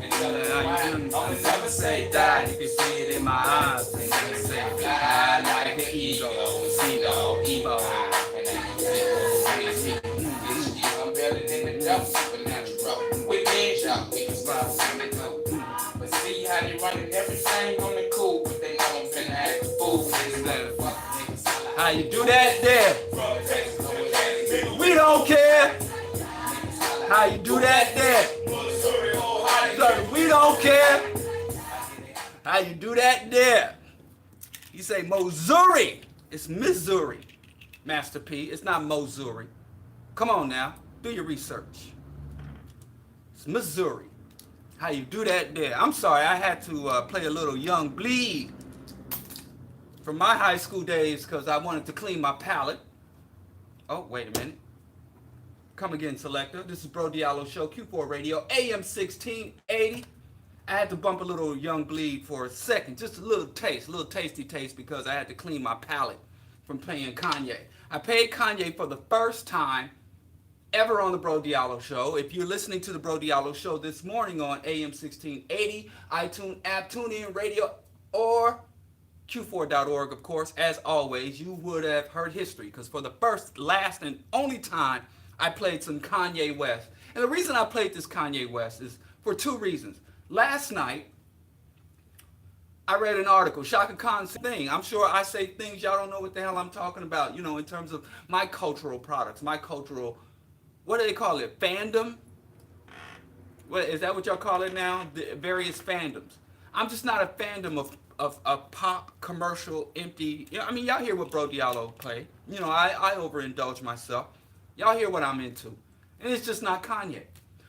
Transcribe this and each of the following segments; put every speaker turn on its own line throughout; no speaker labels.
And tell her why. I'll never say die. You can see it in my eyes. And never say fly like an eagle. Ego, ego. I'm better than the devil, supernatural. We did y'all, we can stop coming through. But see how they running everything on the cool, but they know I'm finna act a fool. How you do that there? We don't care. How you do that there? We don't care. How you do that there? You say Missouri. It's Missouri, Master P. It's not Missouri. Come on now. Do your research. It's Missouri. How you do that there? I'm sorry, I had to play a little Young Bleed from my high school days because I wanted to clean my palate. Oh, wait a minute. Come again, selector. This is Bro Diallo Show, Q4 Radio, AM 1680. I had to bump a little Young Bleed for a second, just a little taste, a little tasty taste, because I had to clean my palate from playing Kanye. I played Kanye for the first time ever on the Bro Diallo Show. If you're listening to the Bro Diallo Show this morning on AM 1680, iTunes app, TuneIn Radio, or Q4.org, of course, as always, you would have heard history, because for the first, last, and only time, I played some Kanye West. And the reason I played this Kanye West is for two reasons. Last night, I read an article, Shaka Khan's thing. I'm sure I say things y'all don't know what the hell I'm talking about, you know, in terms of my cultural products, my cultural, what do they call it, fandom? What, is that what y'all call it now? The various fandoms. I'm just not a fandom of pop, commercial, empty. You know, I mean, y'all hear what Bro Diallo play. You know, I overindulge myself. Y'all hear what I'm into. And it's just not Kanye.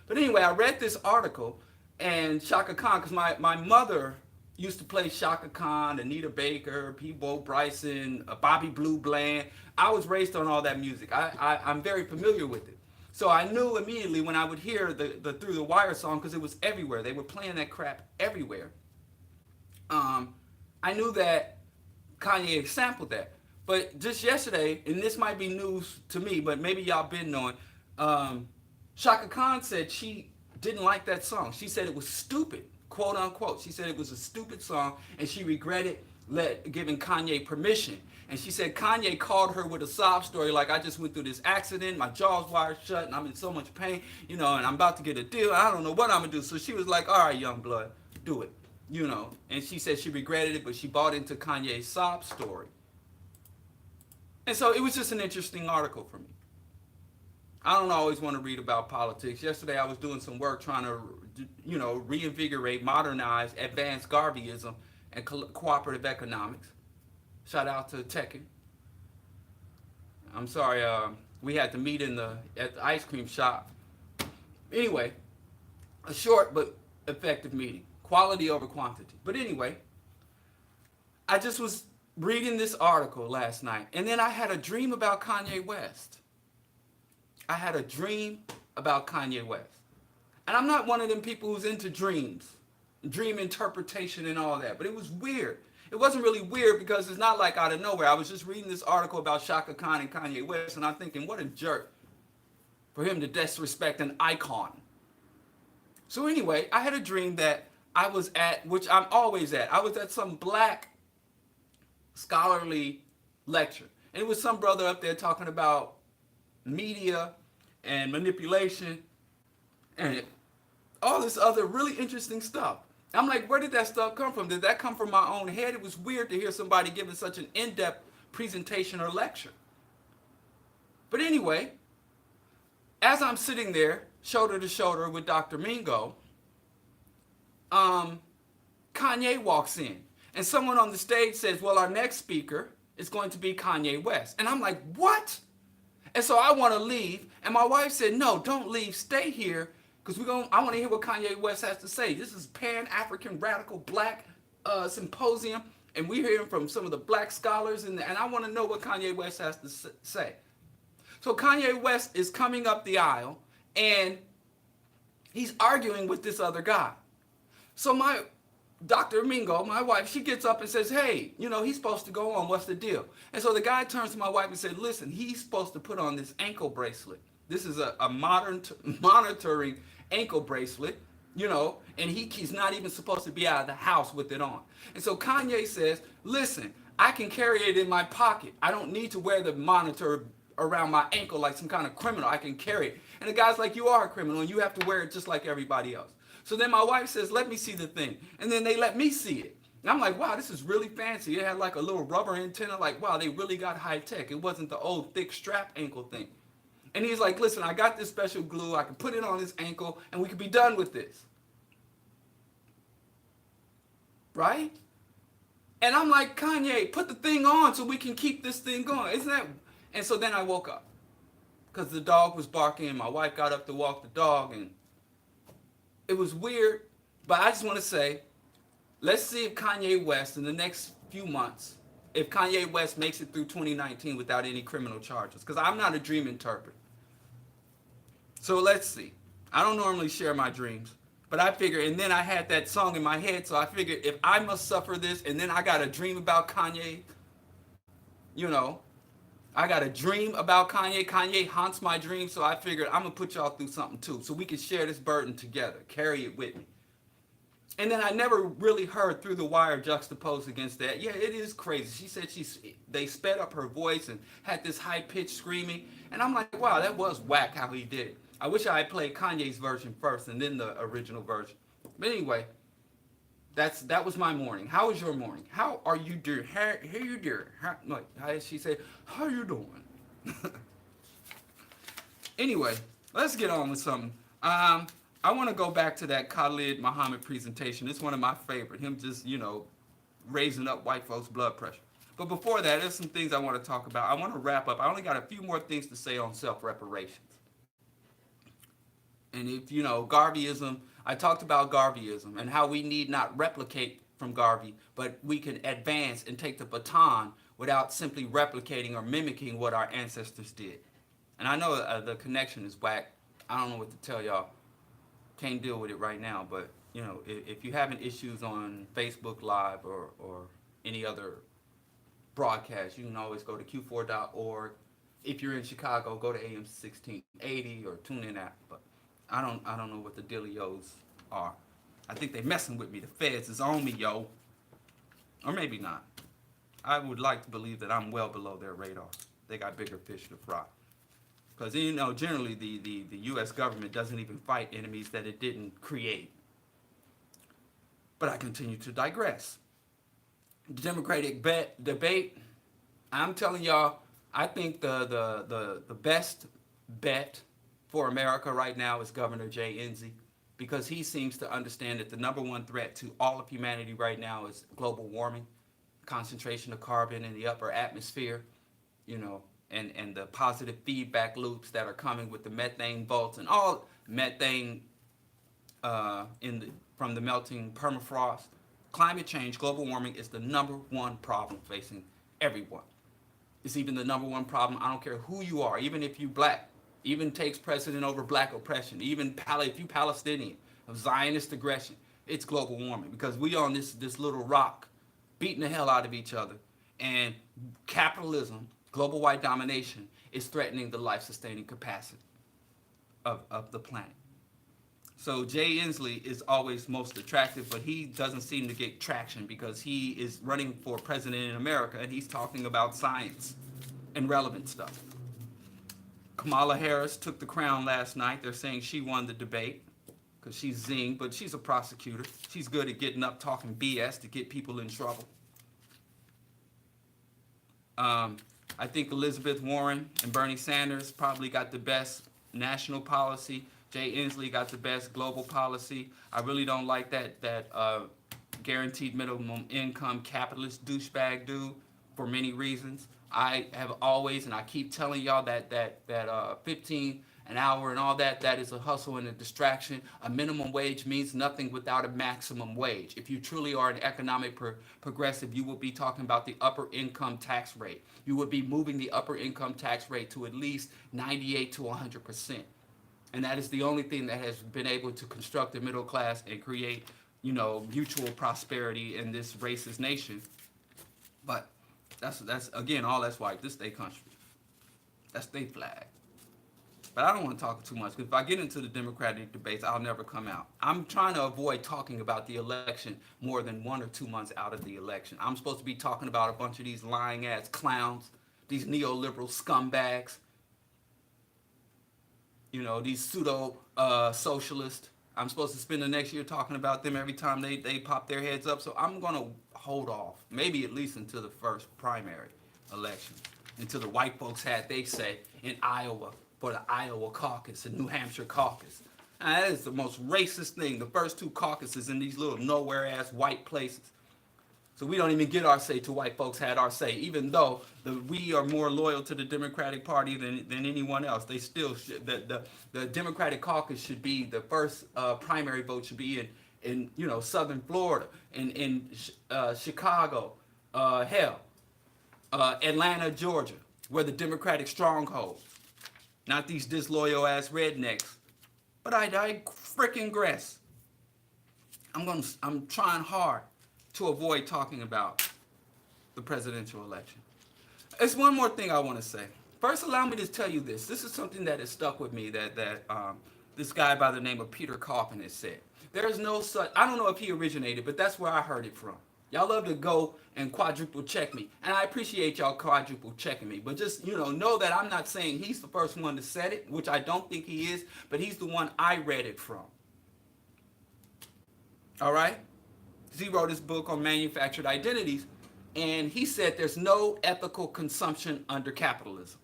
But anyway, I read this article, and Shaka Khan, because my mother used to play Shaka Khan, Anita Baker, Peabo Bryson, Bobby Blue Bland. I was raised on all that music. I'm very familiar with it. So I knew immediately when I would hear the Through the Wire song, because it was everywhere. They were playing that crap everywhere. I knew that Kanye sampled that. But just yesterday, and this might be news to me, but maybe y'all been knowing, Shaka Khan said she didn't like that song. She said it was stupid, quote unquote. She said it was a stupid song, and she regretted giving Kanye permission. And she said Kanye called her with a sob story like, I just went through this accident, my jaw's wired shut, and I'm in so much pain, you know, and I'm about to get a deal. I don't know what I'm going to do. So she was like, all right, young blood, do it, you know. And she said she regretted it, but she bought into Kanye's sob story. And so it was just an interesting article for me. I don't always want to read about politics. Yesterday I was doing some work trying to, you know, reinvigorate, modernize, advance Garveyism and cooperative economics. Shout out to Tekken. I'm sorry, we had to meet at the ice cream shop. Anyway, a short but effective meeting. Quality over quantity. But anyway, I just was reading this article last night, and then I had a dream about Kanye West. I had a dream about Kanye West. And I'm not one of them people who's into dreams, dream interpretation and all that, but it was weird. It wasn't really weird because it's not like out of nowhere. I was just reading this article about Shaka Khan and Kanye West, and I'm thinking, what a jerk for him to disrespect an icon. So anyway, I had a dream that I was at, which I'm always at. I was at some black scholarly lecture. And it was some brother up there talking about media and manipulation and all this other really interesting stuff. I'm like, where did that stuff come from? Did that come from my own head? It was weird to hear somebody giving such an in-depth presentation or lecture. But anyway, as I'm sitting there, shoulder to shoulder with Dr. Mingo, Kanye walks in. And someone on the stage says, well, our next speaker is going to be Kanye West. And I'm like, what? And so I want to leave. And my wife said, no, don't leave. Stay here. Because I want to hear what Kanye West has to say. This is Pan-African Radical Black Symposium. And we're hearing from some of the black scholars. And I want to know what Kanye West has to say. So Kanye West is coming up the aisle. And he's arguing with this other guy. So my Dr. Mingo, my wife, she gets up and says, hey, you know, he's supposed to go on. What's the deal? And so the guy turns to my wife and said, listen, he's supposed to put on this ankle bracelet. This is a modern monitoring ankle bracelet,
and he's not even supposed to be out of the house with it on. And so Kanye says, listen, I can carry it in my pocket. I don't need to wear the monitor around my ankle like some kind of criminal. I can carry it. And the guy's like, you are a criminal and you have to wear it just like everybody else. So then my wife says, let me see the thing. And then they let me see it. And I'm like, wow, this is really fancy. It had like a little rubber antenna. Like, wow, they really got high tech. It wasn't the old thick strap ankle thing. And he's like, listen, I got this special glue. I can put it on his ankle and we can be done with this. Right? And I'm like, Kanye, put the thing on so we can keep this thing going. Isn't that? And so then I woke up because the dog was barking. My wife got up to walk the dog, and it was weird. But I just want to say, let's see if Kanye West in the next few months, if Kanye West makes it through 2019 without any criminal charges. Because I'm not a dream interpreter. So let's see. I don't normally share my dreams. But I figured, and then I had that song in my head, so I figured if I must suffer this, and then I got a dream about Kanye, you know, I got a dream about Kanye. Kanye haunts my dreams, so I figured I'm going to put y'all through something too, so we can share this burden together, carry it with me. And then I never really heard Through the Wire juxtaposed against that. Yeah, it is crazy. She said they sped up her voice and had this high-pitched screaming. And I'm like, wow, that was whack how he did it. I wish I had played Kanye's version first and then the original version. But anyway, that was my morning. How was your morning? How are you doing? How you doing? How she said, how you doing? Anyway, let's get on with something. I want to go back to that Khalid Muhammad presentation. It's one of my favorite. Him just, raising up white folks' blood pressure. But before that, there's some things I want to talk about. I want to wrap up. I only got a few more things to say on self-reparations. And if, Garveyism, I talked about Garveyism and how we need not replicate from Garvey, but we can advance and take the baton without simply replicating or mimicking what our ancestors did. And I know the connection is whack. I don't know what to tell y'all. Can't deal with it right now, but if you're having issues on Facebook Live or any other broadcast, you can always go to q4.org. If you're in Chicago, go to AM 1680 or tune in app. But I don't know what the dealios are. I think they messing with me. The feds is on me, yo. Or maybe not. I would like to believe that I'm well below their radar. They got bigger fish to fry. Because, generally the U.S. government doesn't even fight enemies that it didn't create. But I continue to digress. The Democratic debate, I'm telling y'all, I think the best bet for America right now is Governor Jay Inslee, because he seems to understand that the number one threat to all of humanity right now is global warming, concentration of carbon in the upper atmosphere, and the positive feedback loops that are coming with the methane vaults and all methane from the melting permafrost. Climate change, global warming is the number one problem facing everyone. It's even the number one problem. I don't care who you are, even if you black, even takes precedent over black oppression, even if you Palestinian, of Zionist aggression. It's global warming because we on this little rock beating the hell out of each other. And capitalism, global white domination, is threatening the life-sustaining capacity of the planet. So Jay Inslee is always most attractive, but he doesn't seem to get traction because he is running for president in America and he's talking about science and relevant stuff. Kamala Harris took the crown last night. They're saying she won the debate because she's zing, but she's a prosecutor. She's good at getting up talking BS to get people in trouble. I think Elizabeth Warren and Bernie Sanders probably got the best national policy. Jay Inslee got the best global policy. I really don't like that guaranteed minimum income capitalist douchebag dude for many reasons. I have always, and I keep telling y'all that 15 an hour and all that is a hustle and a distraction. A minimum wage means nothing without a maximum wage. If you truly are an economic progressive, you will be talking about the upper income tax rate. You would be moving the upper income tax rate to at least 98 to 100%. And that is the only thing that has been able to construct the middle class and create, mutual prosperity in this racist nation. But that's again, all that's white. This they country. That's they flag. But I don't want to talk too much, because if I get into the Democratic debates, I'll never come out. I'm trying to avoid talking about the election more than 1 or 2 months out of the election. I'm supposed to be talking about a bunch of these lying ass clowns, these neoliberal scumbags, you know, these pseudo socialists. I'm supposed to spend the next year talking about them every time they pop their heads up. So I'm going to hold off, maybe at least until the first primary election, until the white folks had, they say, in Iowa, for the Iowa caucus, the New Hampshire caucus. Now, that is the most racist thing, the first 2 caucuses in these little nowhere-ass white places. So we don't even get our say till white folks had our say, even though we are more loyal to the Democratic Party than anyone else. They still should, the Democratic caucus should be, the first primary vote should be in you know, southern Florida, in Chicago, Atlanta, Georgia, where the Democratic strongholds. Not these disloyal ass rednecks. But I freaking digress. I'm trying hard to avoid talking about the presidential election. There's one more thing I want to say. First, allow me to tell you this. This is something that has stuck with me that this guy by the name of Peter Coffin has said. There is no such, I don't know if he originated, but that's where I heard it from. Y'all love to go and quadruple check me. And I appreciate y'all quadruple checking me. But just, know that I'm not saying he's the first one to said it, which I don't think he is, but he's the one I read it from. All right? He wrote his book on manufactured identities, and he said there's no ethical consumption under capitalism.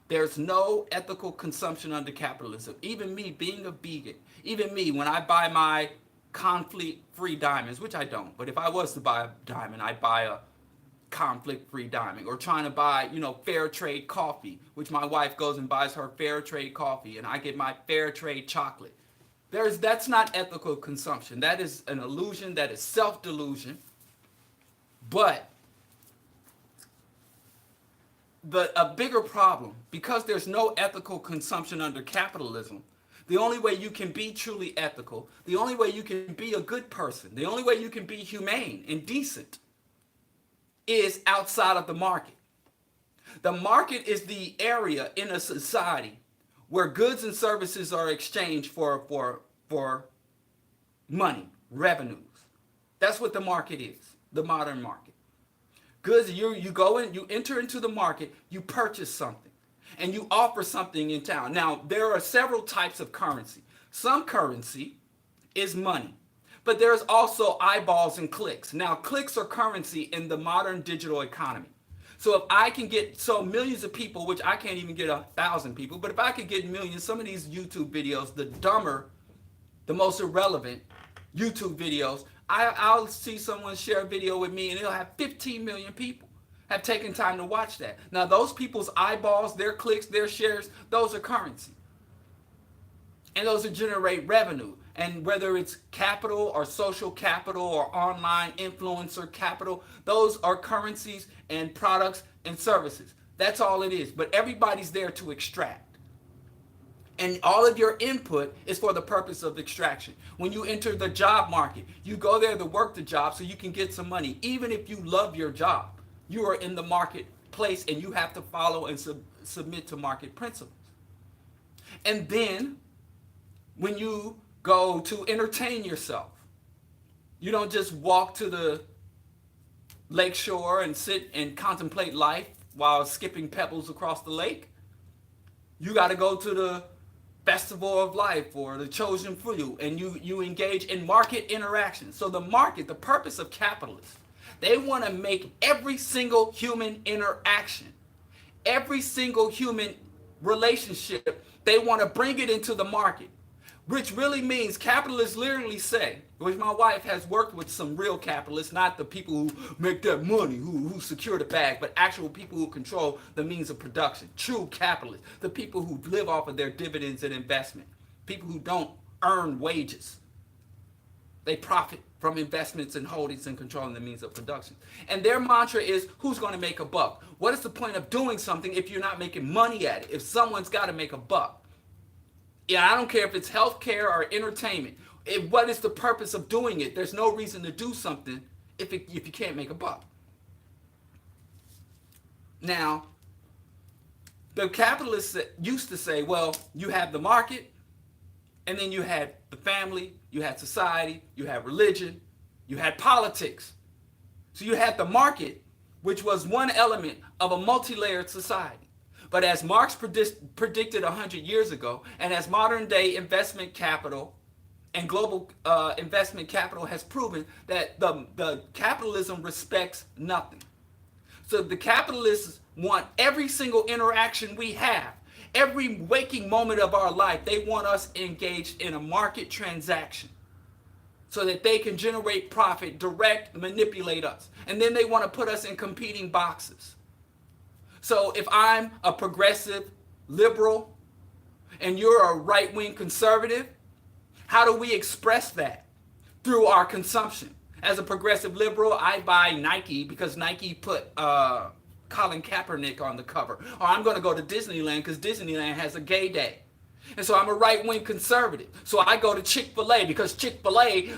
There's no ethical consumption under capitalism. Even me being a vegan, even me when I buy my conflict-free diamonds, which I don't, but if I was to buy a diamond, I'd buy a conflict-free diamond. Or trying to buy, fair trade coffee, which my wife goes and buys her fair trade coffee, and I get my fair trade chocolate. That's not ethical consumption. That is an illusion. That is self-delusion. But a bigger problem, because there's no ethical consumption under capitalism, the only way you can be truly ethical, the only way you can be a good person, the only way you can be humane and decent is outside of the market. The market is the area in a society where goods and services are exchanged for money, revenues. That's what the market is, the modern market. Goods, you go in, you enter into the market, you purchase something, and you offer something in town. Now, there are several types of currency. Some currency is money, but there's also eyeballs and clicks. Now, clicks are currency in the modern digital economy. So if I can get millions of people, which I can't even get 1,000 people, but if I could get millions, some of these YouTube videos, the dumber, the most irrelevant YouTube videos, I'll see someone share a video with me and it'll have 15 million people have taken time to watch that. Now those people's eyeballs, their clicks, their shares, those are currency. And those will generate revenue. And whether it's capital or social capital or online influencer capital, those are currencies and products and services. That's all it is. But everybody's there to extract. And all of your input is for the purpose of extraction. When you enter the job market, you go there to work the job so you can get some money. Even if you love your job, you are in the marketplace and you have to follow and submit to market principles. And then when you go to entertain yourself, you don't just walk to the lakeshore and sit and contemplate life while skipping pebbles across the lake. You got to go to the Festival of Life or the Chosen Few, and you engage in market interaction. So the market, the purpose of capitalists, they want to make every single human interaction, every single human relationship, they want to bring it into the market, which really means capitalists literally say, which my wife has worked with some real capitalists, not the people who make that money, who secure the bag, but actual people who control the means of production, true capitalists, the people who live off of their dividends and investment, people who don't earn wages. They profit from investments and holdings and controlling the means of production. And their mantra is, who's going to make a buck? What is the point of doing something if you're not making money at it? If someone's got to make a buck. Yeah, I don't care if it's healthcare or entertainment. What is the purpose of doing it? There's no reason to do something if you can't make a buck. Now, The capitalists used to say, well, you have the market, and then you had the family, you had society, you had religion, you had politics. So you had the market, which was one element of a multi-layered society. But as Marx predicted 100 years ago, and as modern day investment capital and global investment capital has proven, that the capitalism respects nothing. So the capitalists want every single interaction we have, every waking moment of our life, they want us engaged in a market transaction so that they can generate profit, direct, manipulate us. And then they want to put us in competing boxes. So if I'm a progressive liberal and you're a right-wing conservative, how do we express that? Through our consumption. As a progressive liberal, I buy Nike because Nike put Colin Kaepernick on the cover. Or I'm going to go to Disneyland because Disneyland has a gay day. And so I'm a right-wing conservative. So I go to Chick-fil-A because Chick-fil-A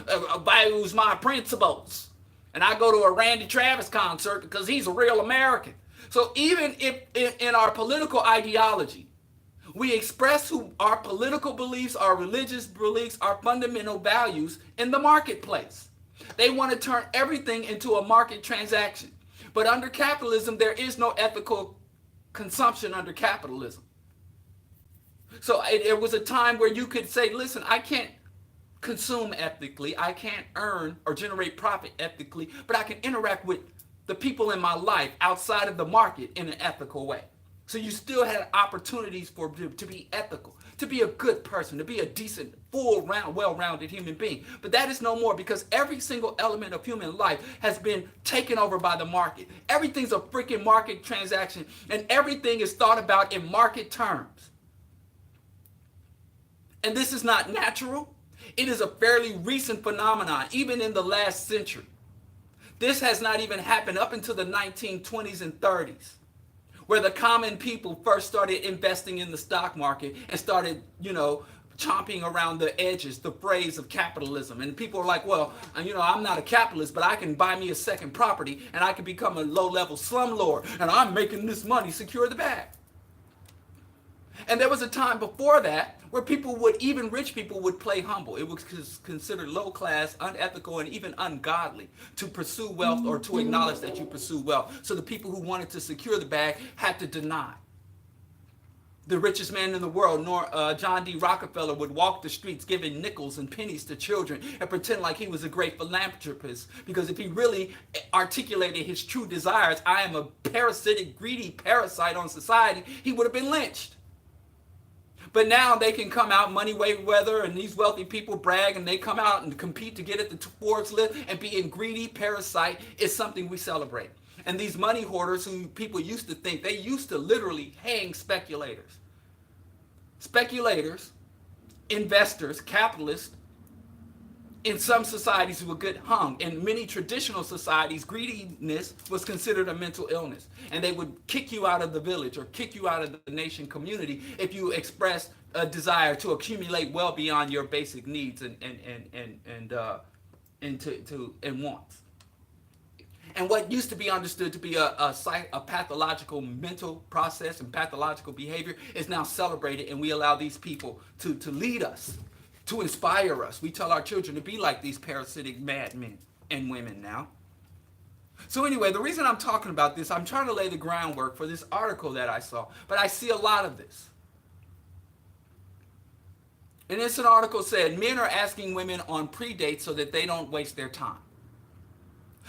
values my principles. And I go to a Randy Travis concert because he's a real American. So even if in our political ideology, we express who our political beliefs, our religious beliefs, our fundamental values in the marketplace. They want to turn everything into a market transaction. But under capitalism, there is no ethical consumption under capitalism. So it was a time where you could say, listen, I can't consume ethically, I can't earn or generate profit ethically, but I can interact with the people in my life outside of the market in an ethical way. So you still had opportunities to be ethical, to be a good person, to be a decent, well-rounded human being. But that is no more because every single element of human life has been taken over by the market. Everything's a freaking market transaction, and everything is thought about in market terms. And this is not natural. It is a fairly recent phenomenon, even in the last century. This has not even happened up until the 1920s and 30s, where the common people first started investing in the stock market and started, chomping around the edges, the phrase of capitalism. And people are like, well, I'm not a capitalist, but I can buy me a second property and I can become a low-level slumlord and I'm making this money, secure the bag. And there was a time before that where even rich people would play humble. It was considered low class, unethical, and even ungodly to pursue wealth or to acknowledge that you pursue wealth. So the people who wanted to secure the bag had to deny. The richest man in the world, John D. Rockefeller, would walk the streets giving nickels and pennies to children and pretend like he was a great philanthropist. Because if he really articulated his true desires, I am a parasitic, greedy parasite on society, he would have been lynched. But now they can come out, Money Mayweather and these wealthy people brag, and they come out and compete to get at the Forbes list, and being greedy parasite is something we celebrate. And these money hoarders who people used to think, they used to literally hang speculators. Speculators, investors, capitalists, in some societies would get hung. In many traditional societies, greediness was considered a mental illness. And they would kick you out of the village or kick you out of the nation community if you expressed a desire to accumulate well beyond your basic needs and wants. And what used to be understood to be a pathological mental process and pathological behavior is now celebrated, and we allow these people to lead us, to inspire us. We tell our children to be like these parasitic madmen and women now. So anyway, the reason I'm talking about this, I'm trying to lay the groundwork for this article that I saw, but I see a lot of this. And this article said, men are asking women on pre-dates so that they don't waste their time.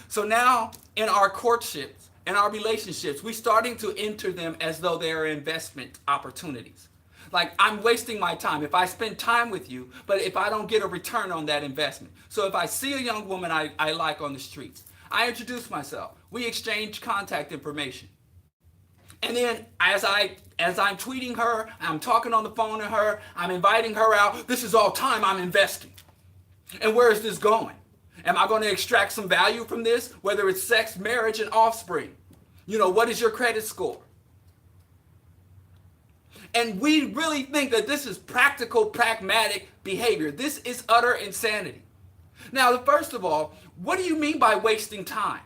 So now in our courtships, in our relationships, we're starting to enter them as though they are investment opportunities. Like, I'm wasting my time if I spend time with you, but if I don't get a return on that investment. So if I see a young woman I like on the streets, I introduce myself. We exchange contact information. And then as I'm tweeting her, I'm talking on the phone to her, I'm inviting her out, this is all time I'm investing. And where is this going? Am I going to extract some value from this? Whether it's sex, marriage, and offspring. What is your credit score? And we really think that this is practical, pragmatic behavior. This is utter insanity. Now, first of all, what do you mean by wasting time?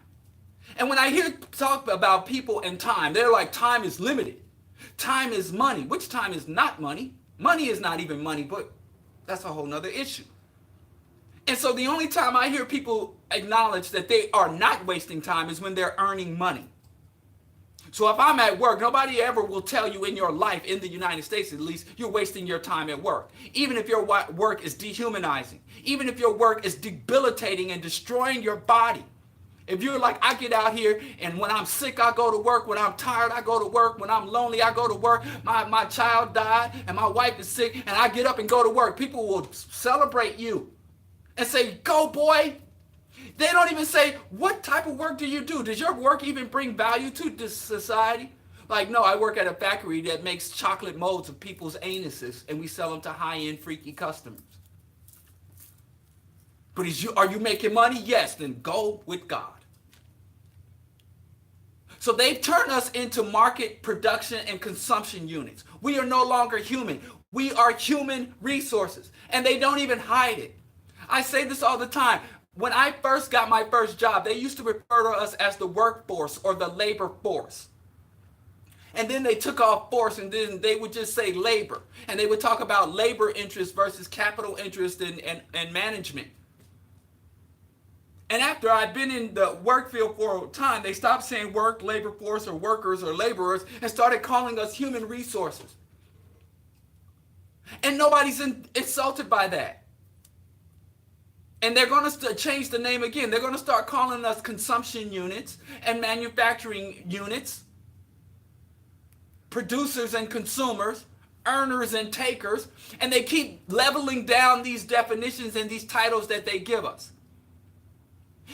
And when I hear talk about people and time, they're like, time is limited. Time is money, which time is not money. Money is not even money, but that's a whole nother issue. And so the only time I hear people acknowledge that they are not wasting time is when they're earning money. So if I'm at work, nobody ever will tell you in your life, in the United States at least, you're wasting your time at work. Even if your work is dehumanizing, even if your work is debilitating and destroying your body. If you're like, I get out here and when I'm sick, I go to work. When I'm tired, I go to work. When I'm lonely, I go to work. My child died and my wife is sick and I get up and go to work. People will celebrate you and say, go boy. They don't even say, what type of work do you do? Does your work even bring value to this society? Like, no, I work at a factory that makes chocolate molds of people's anuses and we sell them to high-end freaky customers. But are you making money? Yes, then go with God. So they've turned us into market production and consumption units. We are no longer human. We are human resources. And they don't even hide it. I say this all the time. When I first got my first job, they used to refer to us as the workforce or the labor force. And then they took off force and then they would just say labor. And they would talk about labor interest versus capital interest and management. And after I'd been in the work field for a time, they stopped saying work, labor force, or workers or laborers and started calling us human resources. And nobody's insulted by that. And they're going to change the name again. They're going to start calling us consumption units and manufacturing units, producers and consumers, earners and takers. And they keep leveling down these definitions and these titles that they give us.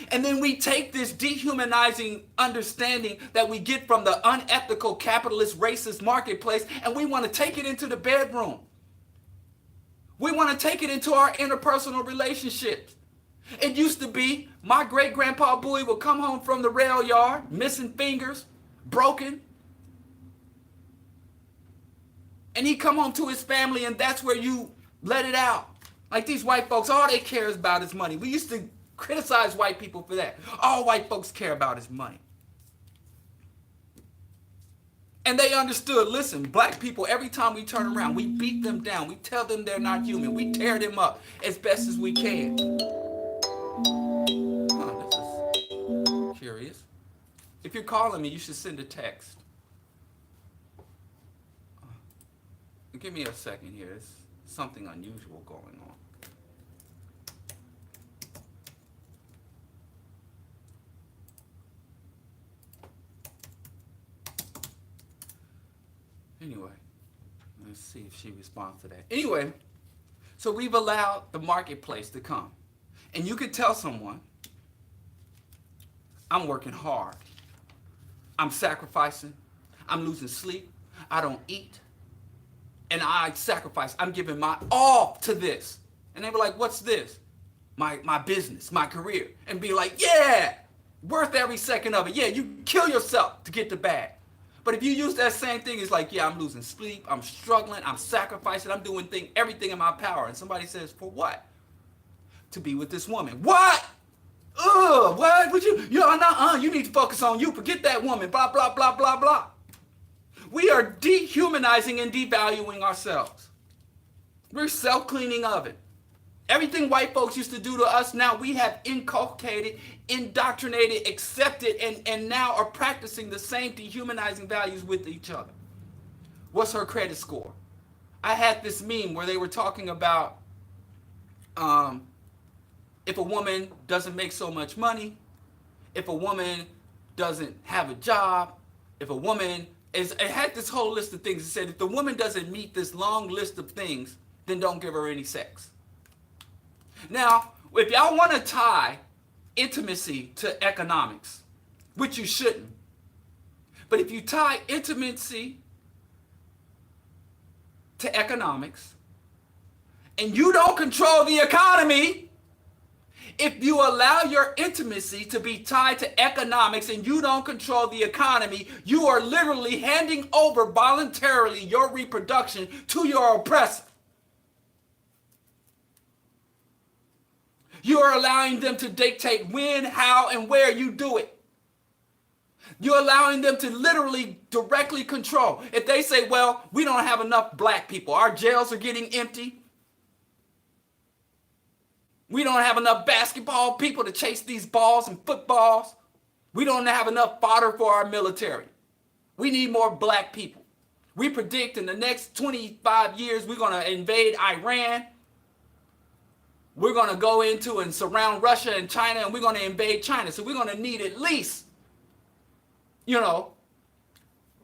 And then we take this dehumanizing understanding that we get from the unethical, capitalist, racist marketplace, and we want to take it into the bedroom. We want to take it into our interpersonal relationships. It used to be my great-grandpa Bowie would come home from the rail yard, missing fingers, broken. And he'd come home to his family, and that's where you let it out. Like these white folks, all they care about is money. We used to criticize white people for that. All white folks care about is money. And they understood, listen, black people, every time we turn around, we beat them down. We tell them they're not human. We tear them up as best as we can. Oh, this is curious. If you're calling me, you should send a text. Give me a second here. There's something unusual going on. Anyway, let's see if she responds to that. Anyway, so we've allowed the marketplace to come. And you could tell someone, I'm working hard. I'm sacrificing. I'm losing sleep. I don't eat. And I sacrifice. I'm giving my all to this. And they were like, what's this? My business, my career. And be like, yeah, worth every second of it. Yeah, you kill yourself to get the bag. But if you use that same thing, it's like, yeah, I'm losing sleep, I'm struggling, I'm sacrificing, I'm doing everything in my power. And somebody says, for what? To be with this woman. What? What? Would you need to focus on you. Forget that woman. Blah, blah, blah, blah, blah. We are dehumanizing and devaluing ourselves. We're self-cleaning oven. Everything white folks used to do to us, now we have inculcated, indoctrinated, accepted, and now are practicing the same dehumanizing values with each other. What's her credit score? I had this meme where they were talking about if a woman doesn't make so much money, if a woman doesn't have a job, if a woman it had this whole list of things. It said if the woman doesn't meet this long list of things, then don't give her any sex. Now, if y'all want to tie intimacy to economics, which you shouldn't, but if you tie intimacy to economics, and you don't control the economy, if you allow your intimacy to be tied to economics and you don't control the economy, you are literally handing over voluntarily your reproduction to your oppressor. You are allowing them to dictate when, how, and where you do it. You're allowing them to literally directly control. If they say, well, we don't have enough black people, our jails are getting empty, we don't have enough basketball people to chase these balls and footballs, we don't have enough fodder for our military, we need more black people. We predict in the next 25 years we're going to invade Iran. We're going to go into and surround Russia and China, and we're going to invade China. So we're going to need at least,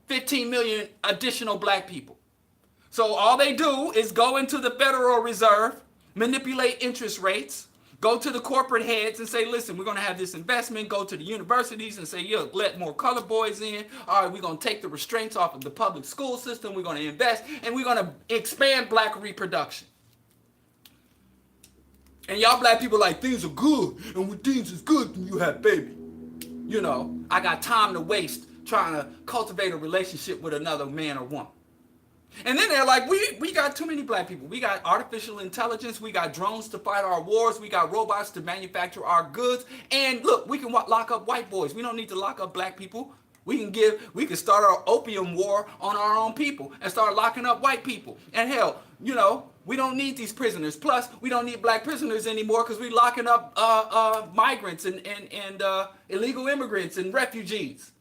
15 million additional black people. So all they do is go into the Federal Reserve, manipulate interest rates, go to the corporate heads and say, listen, we're going to have this investment, go to the universities and say, let more color boys in. All right, we're going to take the restraints off of the public school system. We're going to invest, and we're going to expand black reproduction. And y'all black people like, things are good, and when things is good, then you have baby. I got time to waste trying to cultivate a relationship with another man or woman. And then they're like, we got too many black people. We got artificial intelligence. We got drones to fight our wars. We got robots to manufacture our goods. And look, we can lock up white boys. We don't need to lock up black people. We can start our opium war on our own people and start locking up white people. And hell, we don't need these prisoners. Plus, we don't need black prisoners anymore because we're locking up migrants and illegal immigrants and refugees.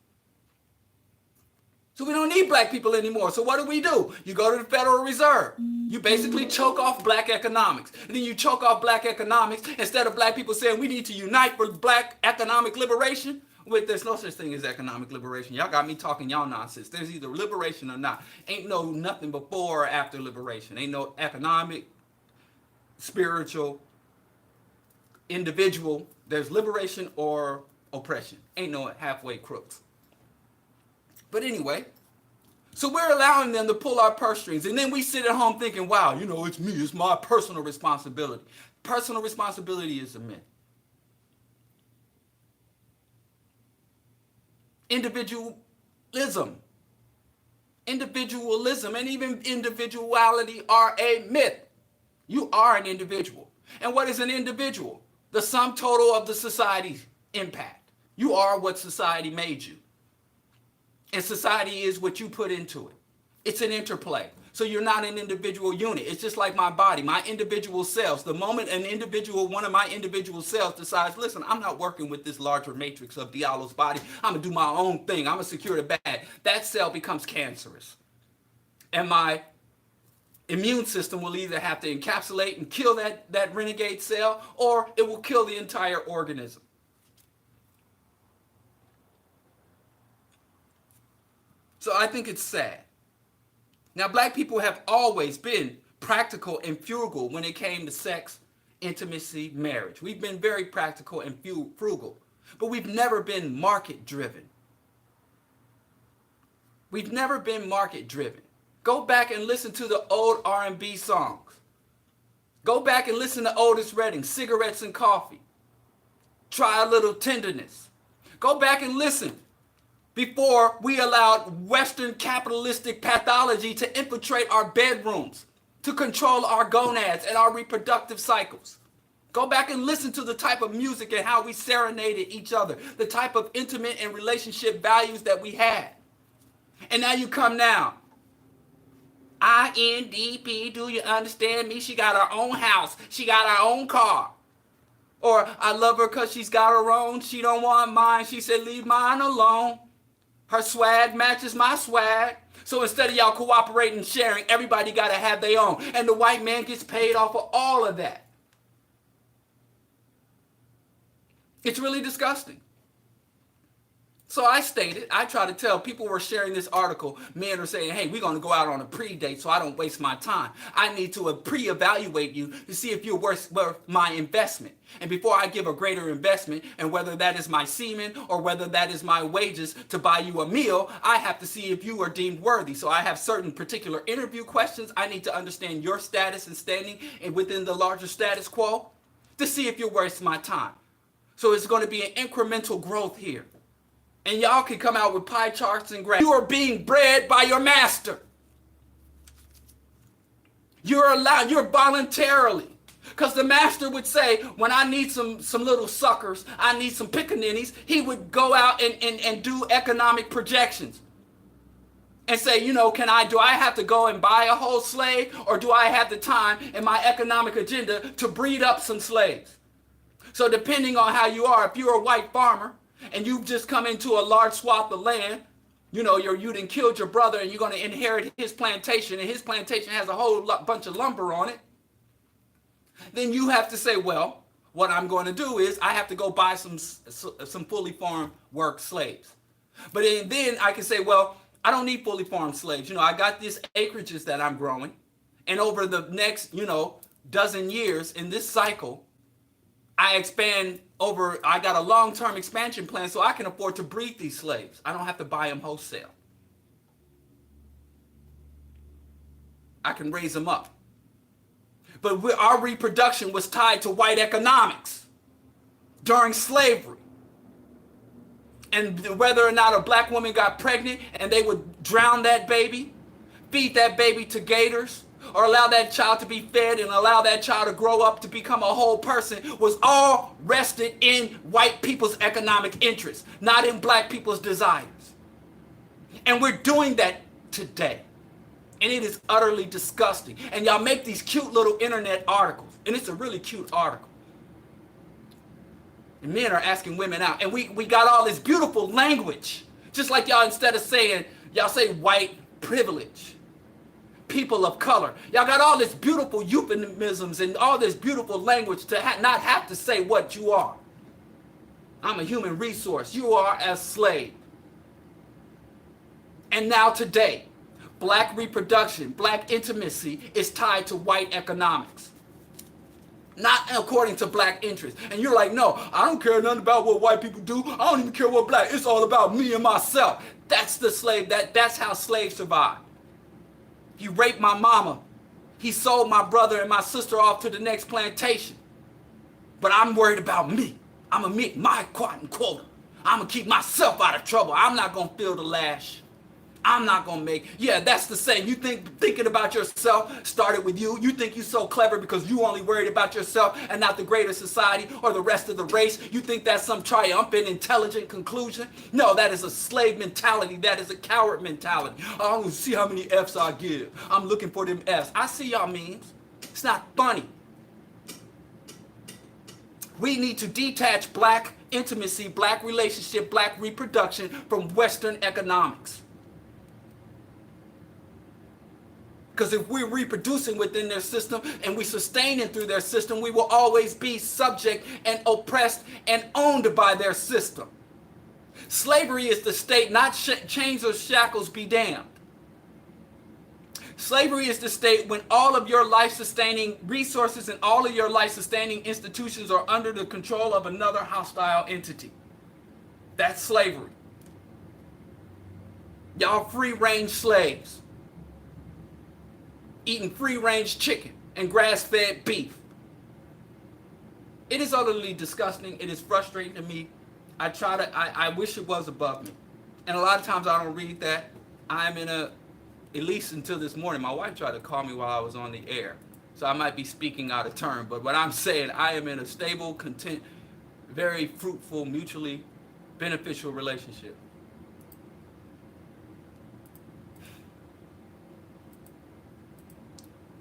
So we don't need black people anymore. So what do? You go to the Federal Reserve. You basically choke off black economics. And then you choke off black economics instead of black people saying we need to unite for black economic liberation. Wait, there's no such thing as economic liberation. Y'all got me talking y'all nonsense. There's either liberation or not. Ain't no nothing before or after liberation. Ain't no economic, spiritual, individual. There's liberation or oppression. Ain't no halfway crooks. But anyway, so we're allowing them to pull our purse strings. And then we sit at home thinking, wow, it's me. It's my personal responsibility. Personal responsibility is a myth. Individualism and even individuality are a myth. You are an individual. And what is an individual? The sum total of the society's impact. You are what society made you. And society is what you put into it. It's an interplay. So you're not an individual unit. It's just like my body, my individual cells. The moment one of my individual cells decides, listen, I'm not working with this larger matrix of Diallo's body. I'm going to do my own thing. I'm going to secure the bag. That cell becomes cancerous. And my immune system will either have to encapsulate and kill that renegade cell, or it will kill the entire organism. So I think it's sad. Now, black people have always been practical and frugal when it came to sex, intimacy, marriage. We've been very practical and frugal, but we've never been market-driven. We've never been market-driven. Go back and listen to the old R&B songs. Go back and listen to Otis Redding, Cigarettes and Coffee. Try a Little Tenderness. Go back and listen. Before we allowed Western capitalistic pathology to infiltrate our bedrooms, to control our gonads and our reproductive cycles. Go back and listen to the type of music and how we serenaded each other, the type of intimate and relationship values that we had. And now you come now. INDP, do you understand me? She got her own house. She got her own car. Or I love her because she's got her own. She don't want mine. She said, leave mine alone. Her swag matches my swag. So instead of y'all cooperating and sharing, everybody got to have their own. And the white man gets paid off of all of that. It's really disgusting. So I try to tell people who are sharing this article, men are saying, hey, we're going to go out on a pre-date so I don't waste my time. I need to pre-evaluate you to see if you're worth my investment. And before I give a greater investment, and whether that is my semen or whether that is my wages to buy you a meal, I have to see if you are deemed worthy. So I have certain particular interview questions. I need to understand your status and standing and within the larger status quo to see if you're worth my time. So it's going to be an incremental growth here. And y'all can come out with pie charts and graphs. You are being bred by your master. You're voluntarily. Because the master would say, when I need some little suckers, I need some pickaninnies, he would go out and do economic projections. And say, do I have to go and buy a whole slave, or do I have the time in my economic agenda to breed up some slaves? So depending on how you are, if you're a white farmer and you've just come into a large swath of land, you done killed your brother and you're going to inherit his plantation, and his plantation has a whole bunch of lumber on it, then you have to say, well, what I'm going to do is I have to go buy some fully farmed work slaves. But then I can say, well, I don't need fully farmed slaves. I got these acreages that I'm growing, and over the next, dozen years in this cycle, I got a long-term expansion plan so I can afford to breed these slaves. I don't have to buy them wholesale. I can raise them up. But our reproduction was tied to white economics during slavery. And whether or not a black woman got pregnant and they would drown that baby, feed that baby to gators, or allow that child to be fed and allow that child to grow up to become a whole person, was all rested in white people's economic interests, not in black people's desires. And we're doing that today. And it is utterly disgusting. And y'all make these cute little internet articles. And it's a really cute article. And men are asking women out. And we got all this beautiful language. Just like y'all, instead of saying, y'all say white privilege, people of color. Y'all got all this beautiful euphemisms and all this beautiful language to not have to say what you are. I'm a human resource. You are a slave. And now today, black reproduction, black intimacy is tied to white economics. Not according to black interests. And you're like, no, I don't care nothing about what white people do. I don't even care what black. It's all about me and myself. That's the slave. That's how slaves survive. He raped my mama. He sold my brother and my sister off to the next plantation. But I'm worried about me. I'm going to meet my quota. I'm going to keep myself out of trouble. I'm not going to feel the lash. I'm not going to make... Yeah, that's the same. You thinking about yourself started with you. You think you're so clever because you only worried about yourself and not the greater society or the rest of the race. You think that's some triumphant, intelligent conclusion? No, that is a slave mentality. That is a coward mentality. I don't see how many F's I give. I'm looking for them F's. I see y'all memes. It's not funny. We need to detach black intimacy, black relationship, black reproduction from Western economics. Because if we're reproducing within their system and we sustaining through their system, we will always be subject and oppressed and owned by their system. Slavery is the state, not chains or shackles be damned. Slavery is the state when all of your life-sustaining resources and all of your life-sustaining institutions are under the control of another hostile entity. That's slavery. Y'all free-range slaves, eating free-range chicken and grass-fed beef. It is utterly disgusting. It is frustrating to me. I wish it was above me. And a lot of times I don't read that. I'm in at least until this morning, my wife tried to call me while I was on the air. So I might be speaking out of turn. But what I'm saying, I am in a stable, content, very fruitful, mutually beneficial relationship.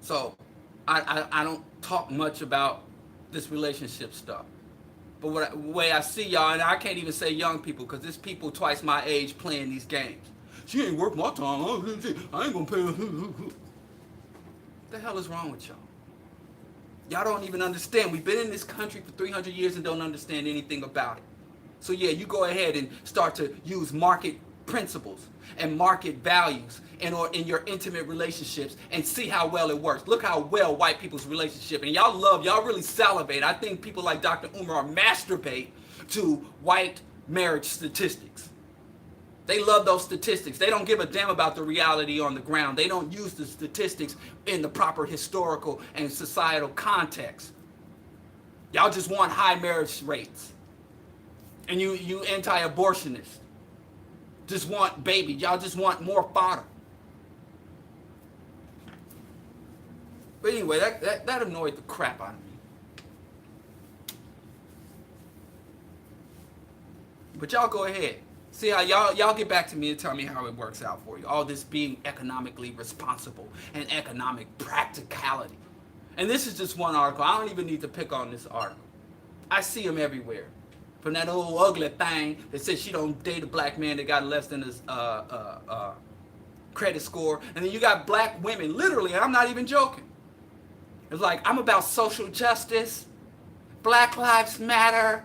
So I don't talk much about this relationship stuff. But the way I see y'all, and I can't even say young people, because there's people twice my age playing these games. She ain't worth my time. I ain't gonna pay her. What the hell is wrong with y'all? Y'all don't even understand. We've been in this country for 300 years and don't understand anything about it. So yeah, you go ahead and start to use market principles and market values in your intimate relationships and see how well it works. Look how well white people's relationship, and y'all really salivate. I think people like Dr. Umar masturbate to white marriage statistics. They love those statistics. They don't give a damn about the reality on the ground. They don't use the statistics in the proper historical and societal context. Y'all just want high marriage rates. And you anti-abortionists just want baby. Y'all just want more fodder. But anyway, that annoyed the crap out of me. But y'all go ahead. See how y'all get back to me and tell me how it works out for you. All this being economically responsible and economic practicality. And this is just one article. I don't even need to pick on this article. I see them everywhere. From that old ugly thing that says she don't date a black man that got less than his credit score. And then you got black women, literally, and I'm not even joking. It's like, I'm about social justice, Black Lives Matter,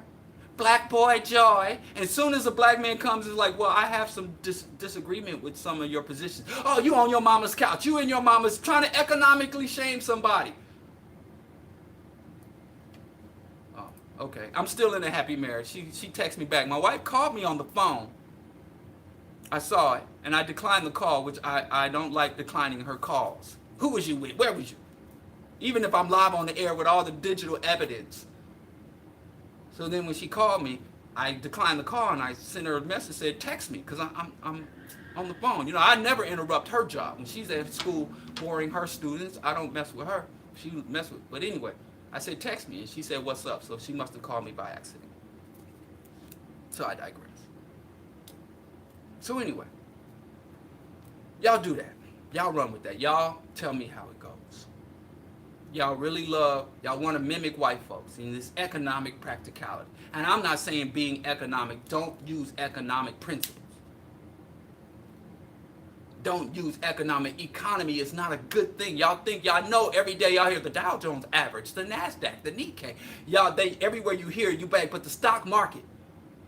Black boy joy. And as soon as a black man comes, it's like, well, I have some disagreement with some of your positions. Oh, you on your mama's couch. You and your mama's trying to economically shame somebody. Oh, okay. I'm still in a happy marriage. She texted me back. My wife called me on the phone. I saw it, and I declined the call, which I don't like declining her calls. Who was you with? Where was you? Even if I'm live on the air with all the digital evidence. So then when she called me, I declined the call, and I sent her a message, said, text me, because I'm on the phone. You know, I never interrupt her job. When she's at school boring her students, I don't mess with her. She mess with, but anyway, I said, text me, and she said, what's up? So she must have called me by accident. So I digress. So anyway, y'all do that. Y'all run with that. Y'all tell me how it goes. Y'all really love, y'all want to mimic white folks in this economic practicality. And I'm not saying being economic, don't use economic principles. Don't use economic economy. It's not a good thing. Y'all think y'all know every day y'all hear the Dow Jones average, the NASDAQ, the Nikkei. Y'all, everywhere you hear, you back, but the stock market.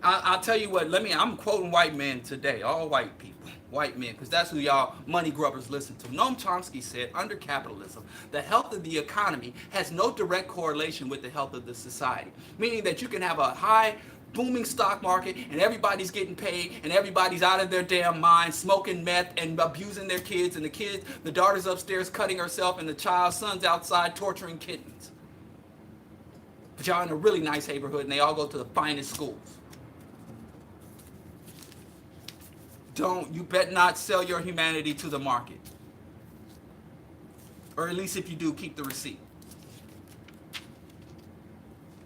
I'll tell you what, I'm quoting white men today, all white people, white men, because that's who y'all money grubbers listen to. Noam Chomsky said, under capitalism, the health of the economy has no direct correlation with the health of the society. Meaning that you can have a high booming stock market and everybody's getting paid and everybody's out of their damn mind, smoking meth and abusing their kids, and the daughter's upstairs cutting herself and the child's son's outside torturing kittens. But y'all in a really nice neighborhood and they all go to the finest schools. You better not sell your humanity to the market. Or at least if you do, keep the receipt.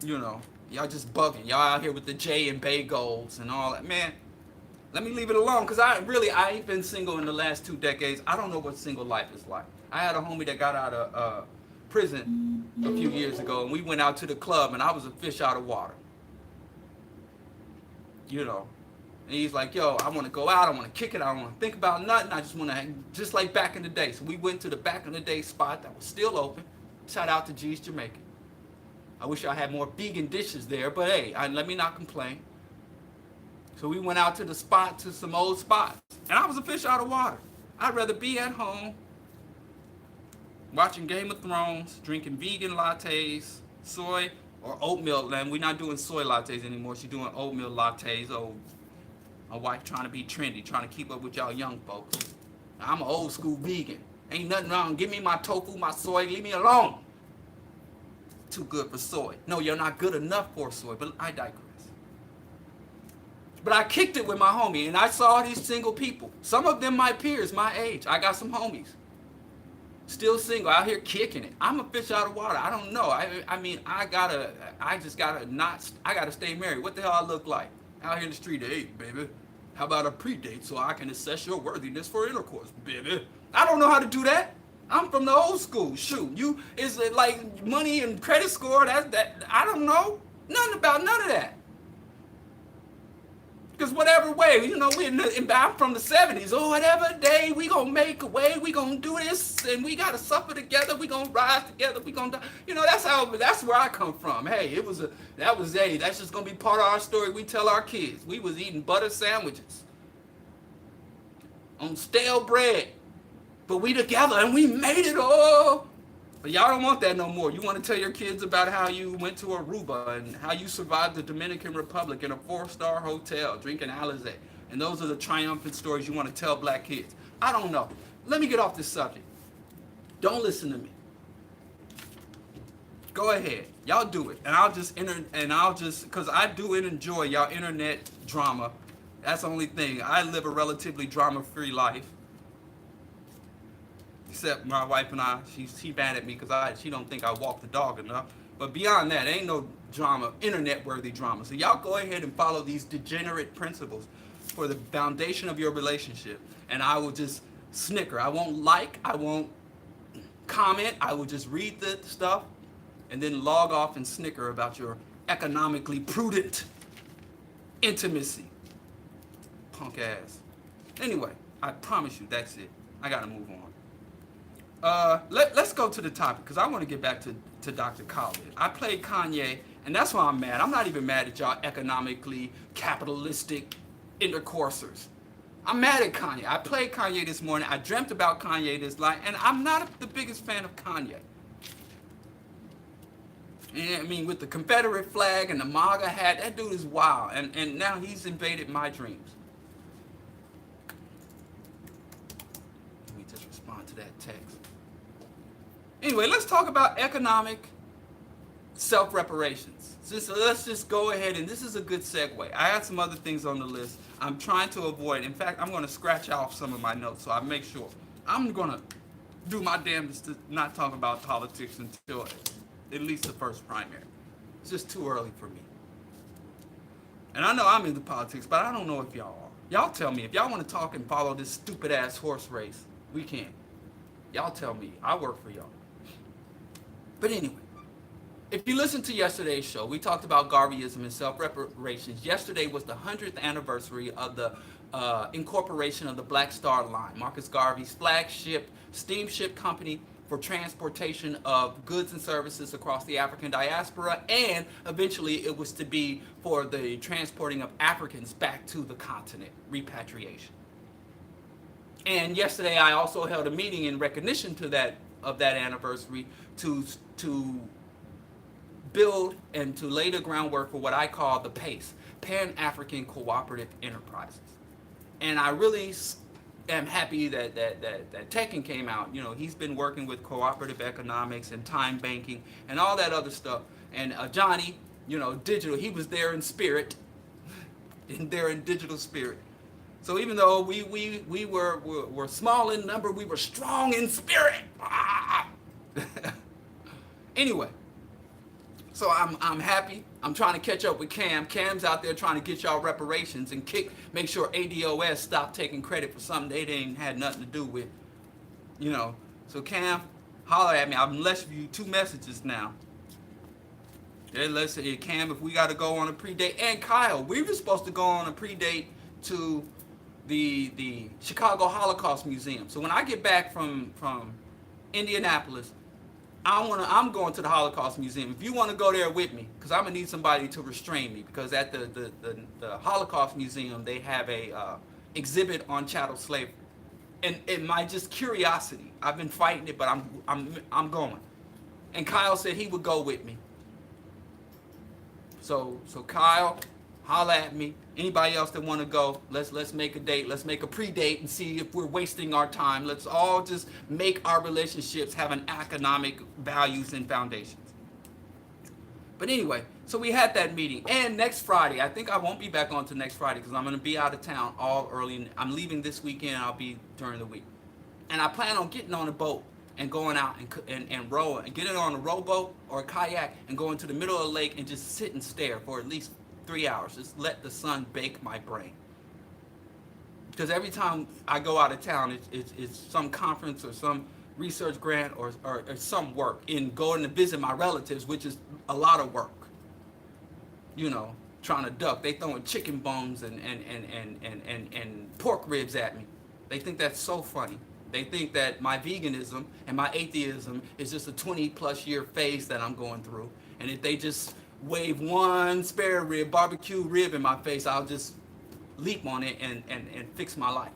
You know, y'all just bugging. Y'all out here with the J and Bay goals and all that. Man, let me leave it alone, because I ain't been single in the last 2 decades. I don't know what single life is like. I had a homie that got out of prison a few years ago, and we went out to the club, and I was a fish out of water. You know. And he's like, yo, I want to go out, I want to kick it, I don't want to think about nothing, I just want to, just like back in the day. So we went to the back in the day spot that was still open. Shout out to G's Jamaican. I wish I had more vegan dishes there, but hey, let me not complain. So we went out to the spot, to some old spots. And I was a fish out of water. I'd rather be at home, watching Game of Thrones, drinking vegan lattes, soy, or oatmeal. And we're not doing soy lattes anymore, she's doing oatmeal lattes. Oh, my wife trying to be trendy, trying to keep up with y'all young folks. I'm an old school vegan. Ain't nothing wrong. Give me my tofu, my soy, leave me alone. Too good for soy. No, you're not good enough for soy, but I digress. But I kicked it with my homie, and I saw these single people. Some of them my peers, my age. I got some homies. Still single, out here kicking it. I'm a fish out of water. I don't know. I gotta stay married. What the hell I look like? Out here in the street, hey, baby, how about a predate so I can assess your worthiness for intercourse, baby? I don't know how to do that. I'm from the old school. Shoot, is it like money and credit score? That I don't know. Nothing about none of that. Because whatever way, you know, I'm from the 70s. Oh, whatever day, we gonna make a way, we gonna do this, and we gotta suffer together, we gonna rise together, we gonna die. You know, that's where I come from. Hey, that's just gonna be part of our story we tell our kids. We was eating butter sandwiches on stale bread, but we together and we made it all. But y'all don't want that no more. You want to tell your kids about how you went to Aruba and how you survived the Dominican Republic in a 4-star hotel drinking Alizé. And those are the triumphant stories you want to tell black kids. I don't know. Let me get off this subject. Don't listen to me. Go ahead. Y'all do it. And because I do enjoy y'all internet drama. That's the only thing. I live a relatively drama-free life. Except my wife and she mad at me because she don't think I walk the dog enough. But beyond that, ain't no drama, internet-worthy drama. So y'all go ahead and follow these degenerate principles for the foundation of your relationship. And I will just snicker. I won't like, I won't comment. I will just read the stuff and then log off and snicker about your economically prudent intimacy. Punk ass. Anyway, I promise you that's it. I gotta move on. Let's go to the topic because I want to get back to Dr. Khaled. I played Kanye, and that's why I'm mad. I'm not even mad at y'all economically capitalistic intercoursers. I'm mad at Kanye. I played Kanye this morning. I dreamt about Kanye this night, and I'm not the biggest fan of Kanye. I mean, with the Confederate flag and the MAGA hat, that dude is wild, and now he's invaded my dreams. Let me just respond to that text. Anyway, let's talk about economic self-reparations. Let's just go ahead, and this is a good segue. I had some other things on the list I'm trying to avoid. In fact, I'm going to scratch off some of my notes so I make sure. I'm going to do my damnedest to not talk about politics until at least the first primary. It's just too early for me. And I know I'm into politics, but I don't know if y'all are. Y'all tell me. If y'all want to talk and follow this stupid-ass horse race, we can. Y'all tell me. I work for y'all. But anyway, if you listened to yesterday's show, we talked about Garveyism and self-reparations. Yesterday was the 100th anniversary of the incorporation of the Black Star Line, Marcus Garvey's flagship steamship company for transportation of goods and services across the African diaspora, and eventually it was to be for the transporting of Africans back to the continent, repatriation. And yesterday I also held a meeting in recognition to that anniversary to build and to lay the groundwork for what I call the PACE, Pan-African Cooperative Enterprises. And I really am happy that Tekken came out. You know, he's been working with cooperative economics and time banking and all that other stuff. And Johnny, you know, digital, he was there in spirit, in digital spirit. So even though we were small in number, we were strong in spirit. Anyway, so I'm happy. I'm trying to catch up with Cam. Cam's out there trying to get y'all reparations and make sure ADOS stop taking credit for something they didn't had nothing to do with. You know, so Cam, holler at me. I've left you 2 messages now. Okay, let's say Cam, if we got to go on a pre-date, and Kyle, we were supposed to go on a pre-date to the Chicago Holocaust Museum. So when I get back from Indianapolis, I'm going to the Holocaust Museum. If you want to go there with me, because I'm gonna need somebody to restrain me, because at the Holocaust Museum they have a exhibit on chattel slavery, and my just curiosity, I've been fighting it, but I'm going. And Kyle said he would go with me. So Kyle, holla at me. Anybody else that want to go, let's make a date. Let's make a pre-date and see if we're wasting our time. Let's all just make our relationships have an economic values and foundations. But anyway, so we had that meeting. And next Friday, I think I won't be back on till next Friday because I'm going to be out of town all early. I'm leaving this weekend. I'll be during the week. And I plan on getting on a boat and going out and rowing and getting on a rowboat or a kayak and going to the middle of the lake and just sit and stare for at least 3 hours. Just let the sun bake my brain. Because every time I go out of town, it's some conference or some research grant or some work in going to visit my relatives, which is a lot of work. You know, trying to duck. They throwing chicken bones and pork ribs at me. They think that's so funny. They think that my veganism and my atheism is just a 20+ year phase that I'm going through. And if they just wave one spare rib, barbecue rib in my face, I'll just leap on it and fix my life.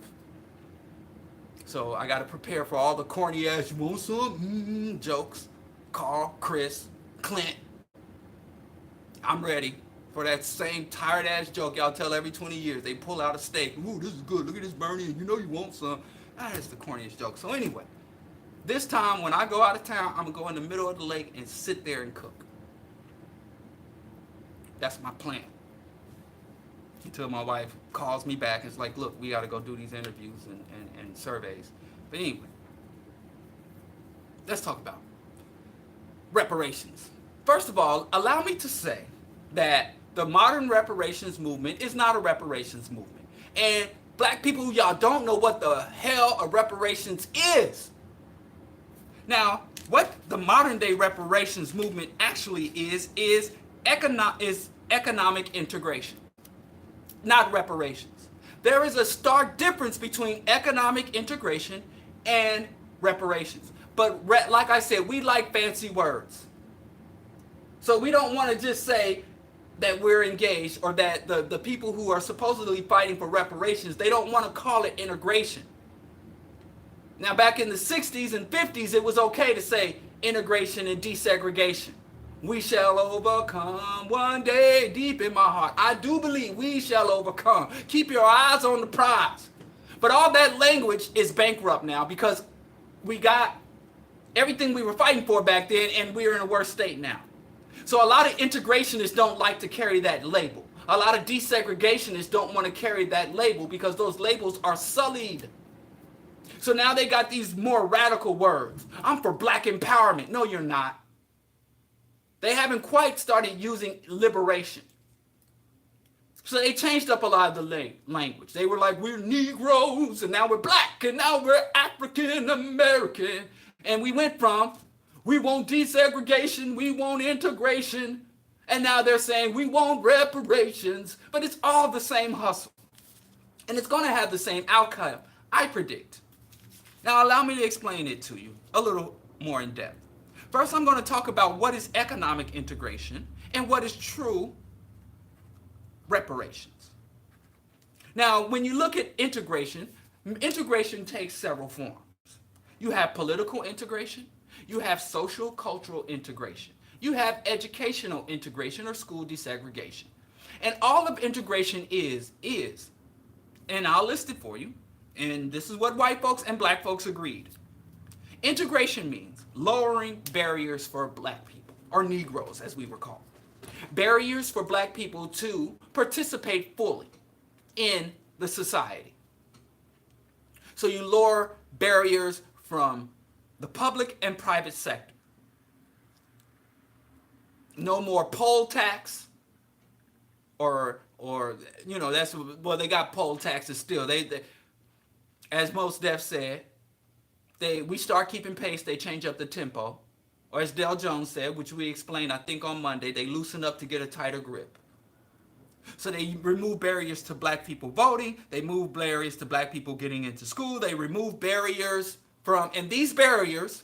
So I got to prepare for all the corny ass, you want some? Jokes. Carl, Chris, Clint. I'm ready for that same tired ass joke y'all tell every 20 years. They pull out a steak. Ooh, this is good. Look at this Bernie. You know you want some. That's the corniest joke. So anyway, this time when I go out of town, I'm going to go in the middle of the lake and sit there and cook. That's my plan. Until my wife calls me back and is like, look, we got to go do these interviews and surveys. But anyway, let's talk about reparations. First of all, allow me to say that the modern reparations movement is not a reparations movement. And black people, y'all don't know what the hell a reparations is. Now, what the modern day reparations movement actually is economic integration, not reparations. There is a stark difference between economic integration and reparations. But like I said, we like fancy words. So we don't want to just say that we're engaged, or that the people who are supposedly fighting for reparations, they don't want to call it integration. Now, back in the 60s and 50s, it was okay to say integration and desegregation. We shall overcome one day, deep in my heart. I do believe we shall overcome. Keep your eyes on the prize. But all that language is bankrupt now, because we got everything we were fighting for back then, and we're in a worse state now. So a lot of integrationists don't like to carry that label. A lot of desegregationists don't want to carry that label, because those labels are sullied. So now they got these more radical words. I'm for black empowerment. No, you're not. They haven't quite started using liberation. So they changed up a lot of the language. They were like, we're Negroes, and now we're black, and now we're African American. And we went from, we want desegregation, we want integration, and now they're saying we want reparations. But it's all the same hustle. And it's going to have the same outcome, I predict. Now, allow me to explain it to you a little more in depth. First, I'm going to talk about what is economic integration and what is true reparations. Now, when you look at integration, integration takes several forms. You have political integration, you have social cultural integration, you have educational integration or school desegregation. And all of integration is, and I'll list it for you, and this is what white folks and black folks agreed. Integration means lowering barriers for black people, or Negroes as we were called. Barriers for black people to participate fully in the society. So you lower barriers from the public and private sector. No more poll tax, or you know, that's, well, they got poll taxes still. They as most Def said, we start keeping pace, they change up the tempo. Or as Del Jones said, which we explained, I think, on Monday, they loosen up to get a tighter grip. So they remove barriers to black people voting. They move barriers to black people getting into school. They remove barriers from, and these barriers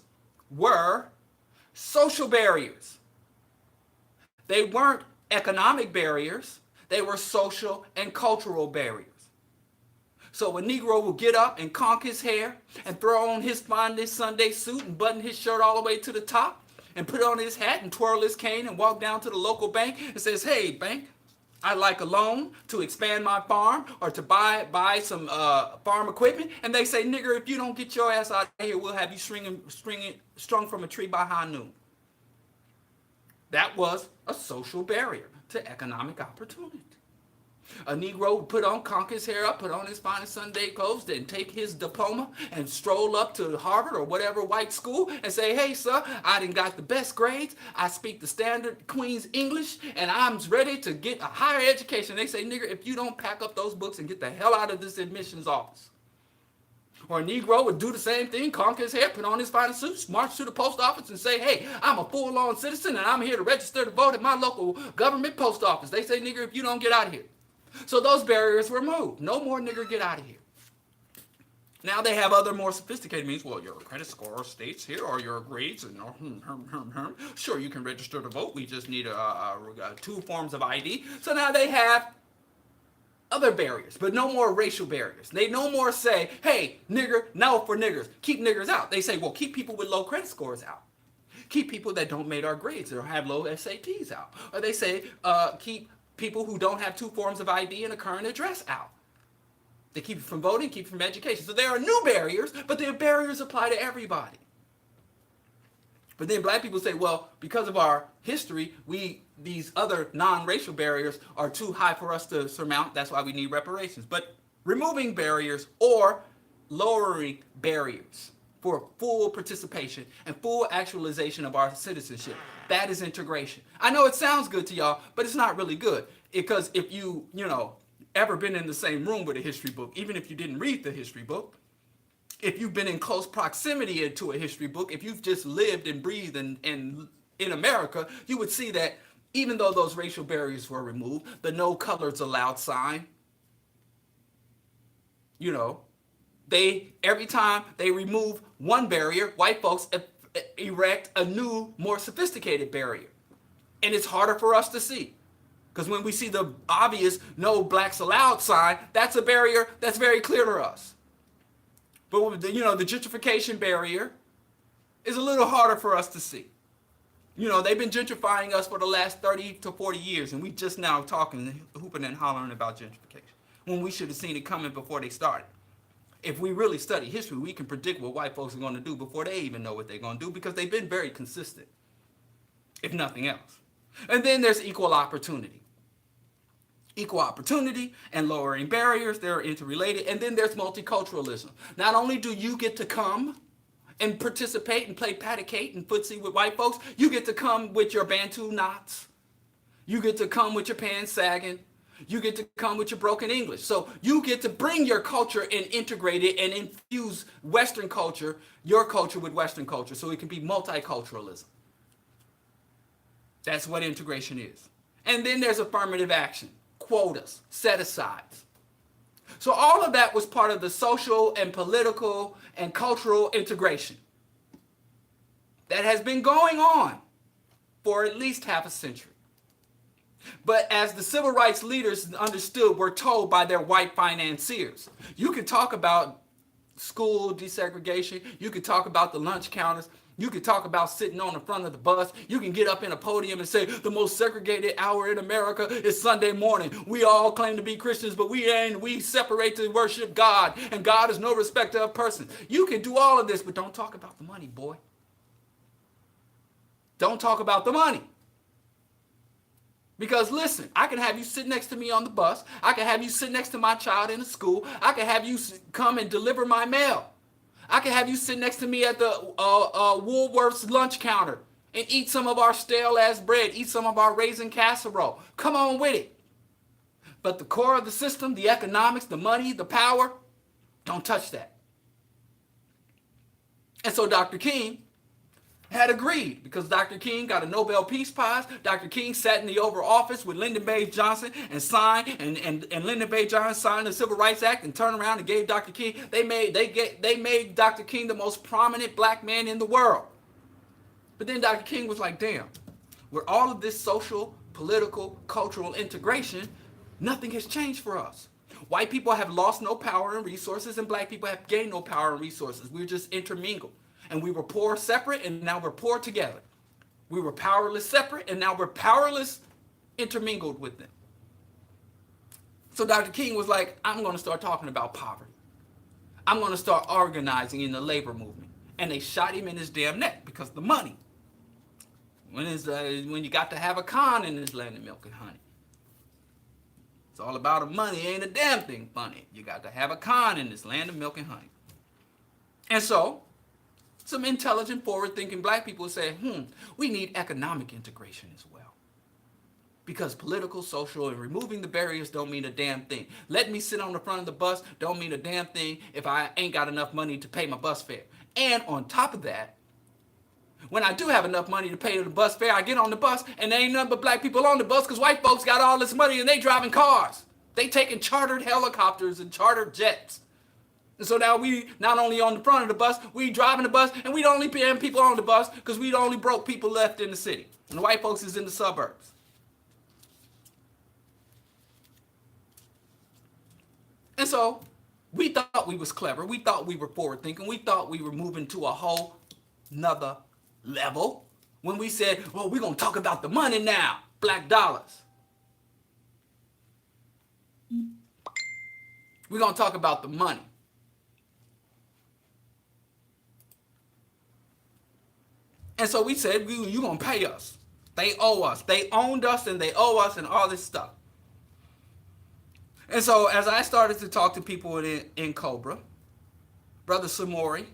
were social barriers. They weren't economic barriers. They were social and cultural barriers. So a Negro will get up and conk his hair and throw on his finest Sunday suit and button his shirt all the way to the top and put on his hat and twirl his cane and walk down to the local bank and says, hey, bank, I'd like a loan to expand my farm or to buy some farm equipment. And they say, nigger, if you don't get your ass out of here, we'll have you strung from a tree by high noon. That was a social barrier to economic opportunity. A Negro would conk his hair up, put on his finest Sunday clothes, then take his diploma and stroll up to Harvard or whatever white school and say, hey, sir, I done got the best grades. I speak the standard Queen's English, and I'm ready to get a higher education. They say, nigger, if you don't pack up those books and get the hell out of this admissions office. Or a Negro would do the same thing, conk his hair, put on his finest suit, march to the post office and say, hey, I'm a full-on citizen and I'm here to register to vote at my local government post office. They say, nigger, if you don't get out of here. So those barriers were moved. No more nigger get out of here. Now they have other more sophisticated means. Well, your credit score states here, or your grades, and sure, you can register to vote. We just need 2 forms of ID. So now they have other barriers, but no more racial barriers. They no more say, hey, nigger, no for niggers. Keep niggers out. They say, well, keep people with low credit scores out. Keep people that don't make our grades or have low SATs out. Or they say, keep people who don't have 2 forms of ID and a current address out. They keep you from voting, keep you from education. So there are new barriers, but the barriers apply to everybody. But then black people say, well, because of our history, these other non-racial barriers are too high for us to surmount. That's why we need reparations. But removing barriers or lowering barriers for full participation and full actualization of our citizenship. That is integration. I know it sounds good to y'all, but it's not really good. Because if ever been in the same room with a history book, even if you didn't read the history book, if you've been in close proximity to a history book, if you've just lived and breathed in America, you would see that even though those racial barriers were removed, the no colors allowed sign, every time they remove one barrier, white folks erect a new, more sophisticated barrier. And it's harder for us to see. Because when we see the obvious no blacks allowed sign, that's a barrier that's very clear to us. But the gentrification barrier is a little harder for us to see. They've been gentrifying us for the last 30 to 40 years, and we just now talking, hooping and hollering about gentrification, when we should have seen it coming before they started. If we really study history, we can predict what white folks are going to do before they even know what they're going to do, because they've been very consistent, if nothing else. And then there's equal opportunity. Equal opportunity and lowering barriers, they're interrelated. And then there's multiculturalism. Not only do you get to come and participate and play patty-cake and footsie with white folks, you get to come with your Bantu knots. You get to come with your pants sagging. You get to come with your broken English. So you get to bring your culture and integrate it and infuse Western culture, your culture with Western culture, so it can be multiculturalism. That's what integration is. And then there's affirmative action. Quotas, set-asides. So all of that was part of the social and political and cultural integration that has been going on for at least half a century. But as the civil rights leaders understood, were told by their white financiers, you could talk about school desegregation, you could talk about the lunch counters, you could talk about sitting on the front of the bus. You can get up in a podium and say the most segregated hour in America is Sunday morning. We all claim to be Christians, but we ain't. We separate to worship God, and God is no respecter of persons. You can do all of this, but don't talk about the money, boy. Don't talk about the money. Because listen, I can have you sit next to me on the bus. I can have you sit next to my child in the school. I can have you come and deliver my mail. I can have you sit next to me at the Woolworth's lunch counter and eat some of our stale-ass bread, eat some of our raisin casserole. Come on with it. But the core of the system, the economics, the money, the power, don't touch that. And so Dr. King had agreed, because Dr. King got a Nobel Peace Prize. Dr. King sat in the Oval Office with Lyndon Baines Johnson and signed, and Lyndon Baines Johnson signed the Civil Rights Act and turned around and gave Dr. King, they made Dr. King the most prominent black man in the world. But then Dr. King was like, damn, with all of this social, political, cultural integration, nothing has changed for us. White people have lost no power and resources, and black people have gained no power and resources. We're just intermingled. And we were poor separate, and now we're poor together. We were powerless separate, and now we're powerless intermingled with them. So Dr. King was like, I'm going to start talking about poverty. I'm going to start organizing in the labor movement. And they shot him in his damn neck because the money. When you got to have a con in this land of milk and honey. It's all about the money. Ain't a damn thing funny. You got to have a con in this land of milk and honey. And so some intelligent, forward-thinking black people say, we need economic integration as well. Because political, social, and removing the barriers don't mean a damn thing. Letting me sit on the front of the bus don't mean a damn thing if I ain't got enough money to pay my bus fare. And on top of that, when I do have enough money to pay the bus fare, I get on the bus, and there ain't nothing but black people on the bus because white folks got all this money and they driving cars. They taking chartered helicopters and chartered jets. And so now we not only on the front of the bus, we driving the bus, and we the only people on the bus because we the only broke people left in the city. And the white folks is in the suburbs. And so we thought we was clever. We thought we were forward thinking. We thought we were moving to a whole nother level when we said, well, we're going to talk about the money now, black dollars. We're going to talk about the money. And so we said, you're going to pay us. They owe us. They owned us and they owe us and all this stuff. And so as I started to talk to people in Cobra, Brother Samori,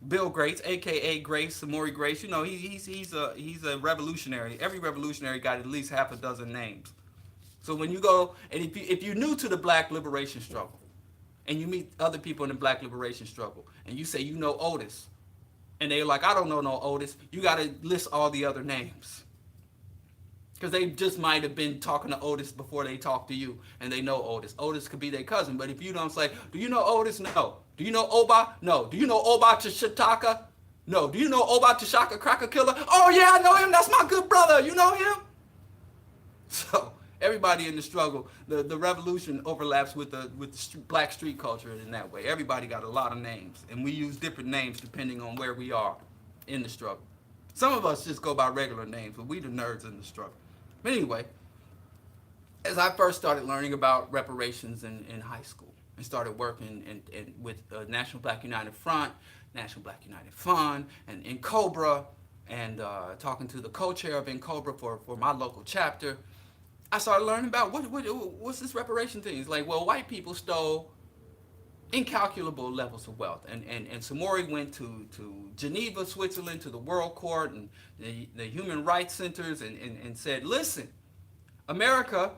Bill Grace, aka Grace, Samori Grace. You know, he's a revolutionary. Every revolutionary got at least half a dozen names. So when you go and if you're new to the Black liberation struggle, and you meet other people in the Black liberation struggle, and you say you know Otis, and they're like, I don't know no Otis. You got to list all the other names. Because they just might have been talking to Otis before they talk to you, and they know Otis. Otis could be their cousin, but if you don't say, do you know Otis? No. Do you know Oba? No. Do you know Oba Tashitaka? No. Do you know Oba Tashaka Cracker Killer? Oh yeah, I know him. That's my good brother. You know him? So everybody in the struggle, the revolution overlaps with the Black street culture in that way. Everybody got a lot of names, and we use different names depending on where we are in the struggle. Some of us just go by regular names, but we the nerds in the struggle. But anyway, as I first started learning about reparations in high school and started working with National Black United Front, National Black United Fund, and in Cobra, and talking to the co-chair of in Cobra for my local chapter, I started learning about what's this reparation thing. It's like, well, white people stole incalculable levels of wealth. And Samori went to Geneva, Switzerland, to the World Court and the Human Rights Centers and said, listen, America,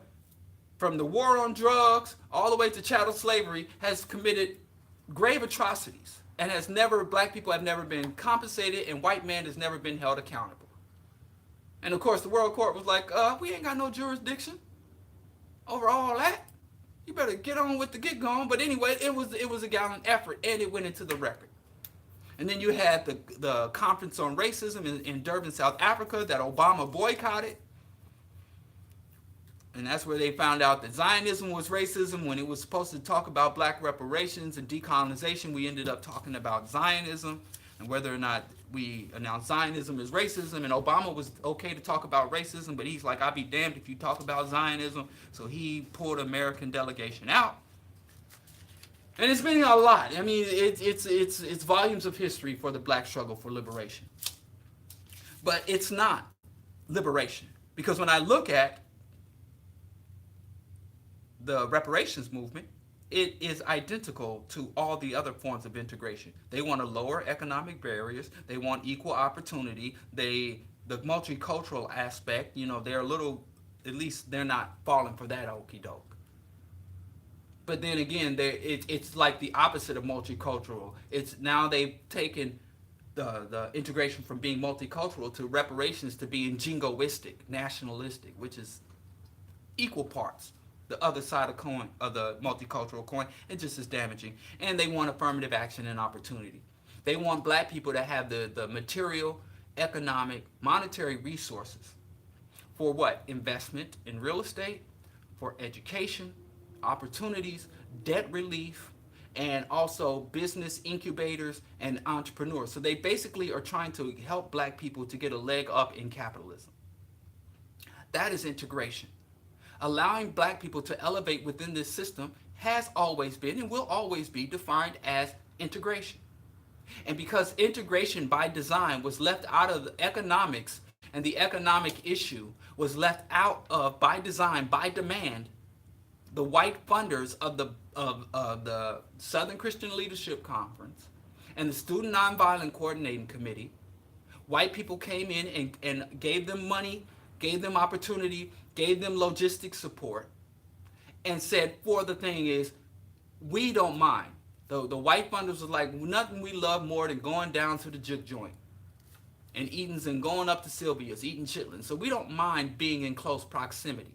from the war on drugs all the way to chattel slavery, has committed grave atrocities and black people have never been compensated, and white man has never been held accountable. And of course the World Court was like, we ain't got no jurisdiction over all that. You better get on with the get going. But anyway, it was a gallant effort, and it went into the record. And then you had the conference on racism in Durban, South Africa, that Obama boycotted. And that's where they found out that Zionism was racism. When it was supposed to talk about black reparations and decolonization, we ended up talking about Zionism and whether or not we announced Zionism as racism. And Obama was okay to talk about racism, but he's like, I'll be damned if you talk about Zionism. So he pulled an American delegation out. And it's been a lot. I mean, it's volumes of history for the black struggle for liberation. But it's not liberation. Because when I look at the reparations movement, it is identical to all the other forms of integration. They want to lower economic barriers. They want equal opportunity. The multicultural aspect, they're a little, at least they're not falling for that okie doke. But then again, it's like the opposite of multicultural. It's now they've taken the integration from being multicultural to reparations to being jingoistic, nationalistic, which is equal parts the other side of coin of the multicultural coin, and just as damaging. And they want affirmative action and opportunity. They want black people to have the material, economic, monetary resources for what? Investment in real estate, for education, opportunities, debt relief, and also business incubators and entrepreneurs. So they basically are trying to help black people to get a leg up in capitalism. That is integration. Allowing black people to elevate within this system has always been and will always be defined as integration. And because integration by design was left out of the economics, and the economic issue was left out of, by design, by demand, the white funders of the Southern Christian Leadership Conference and the Student Nonviolent Coordinating Committee, white people came in and gave them money, gave them opportunity, gave them logistic support, and said, for the thing is, we don't mind. The white funders was like, nothing we love more than going down to the juke joint and eating and going up to Sylvia's, eating chitlins. So we don't mind being in close proximity.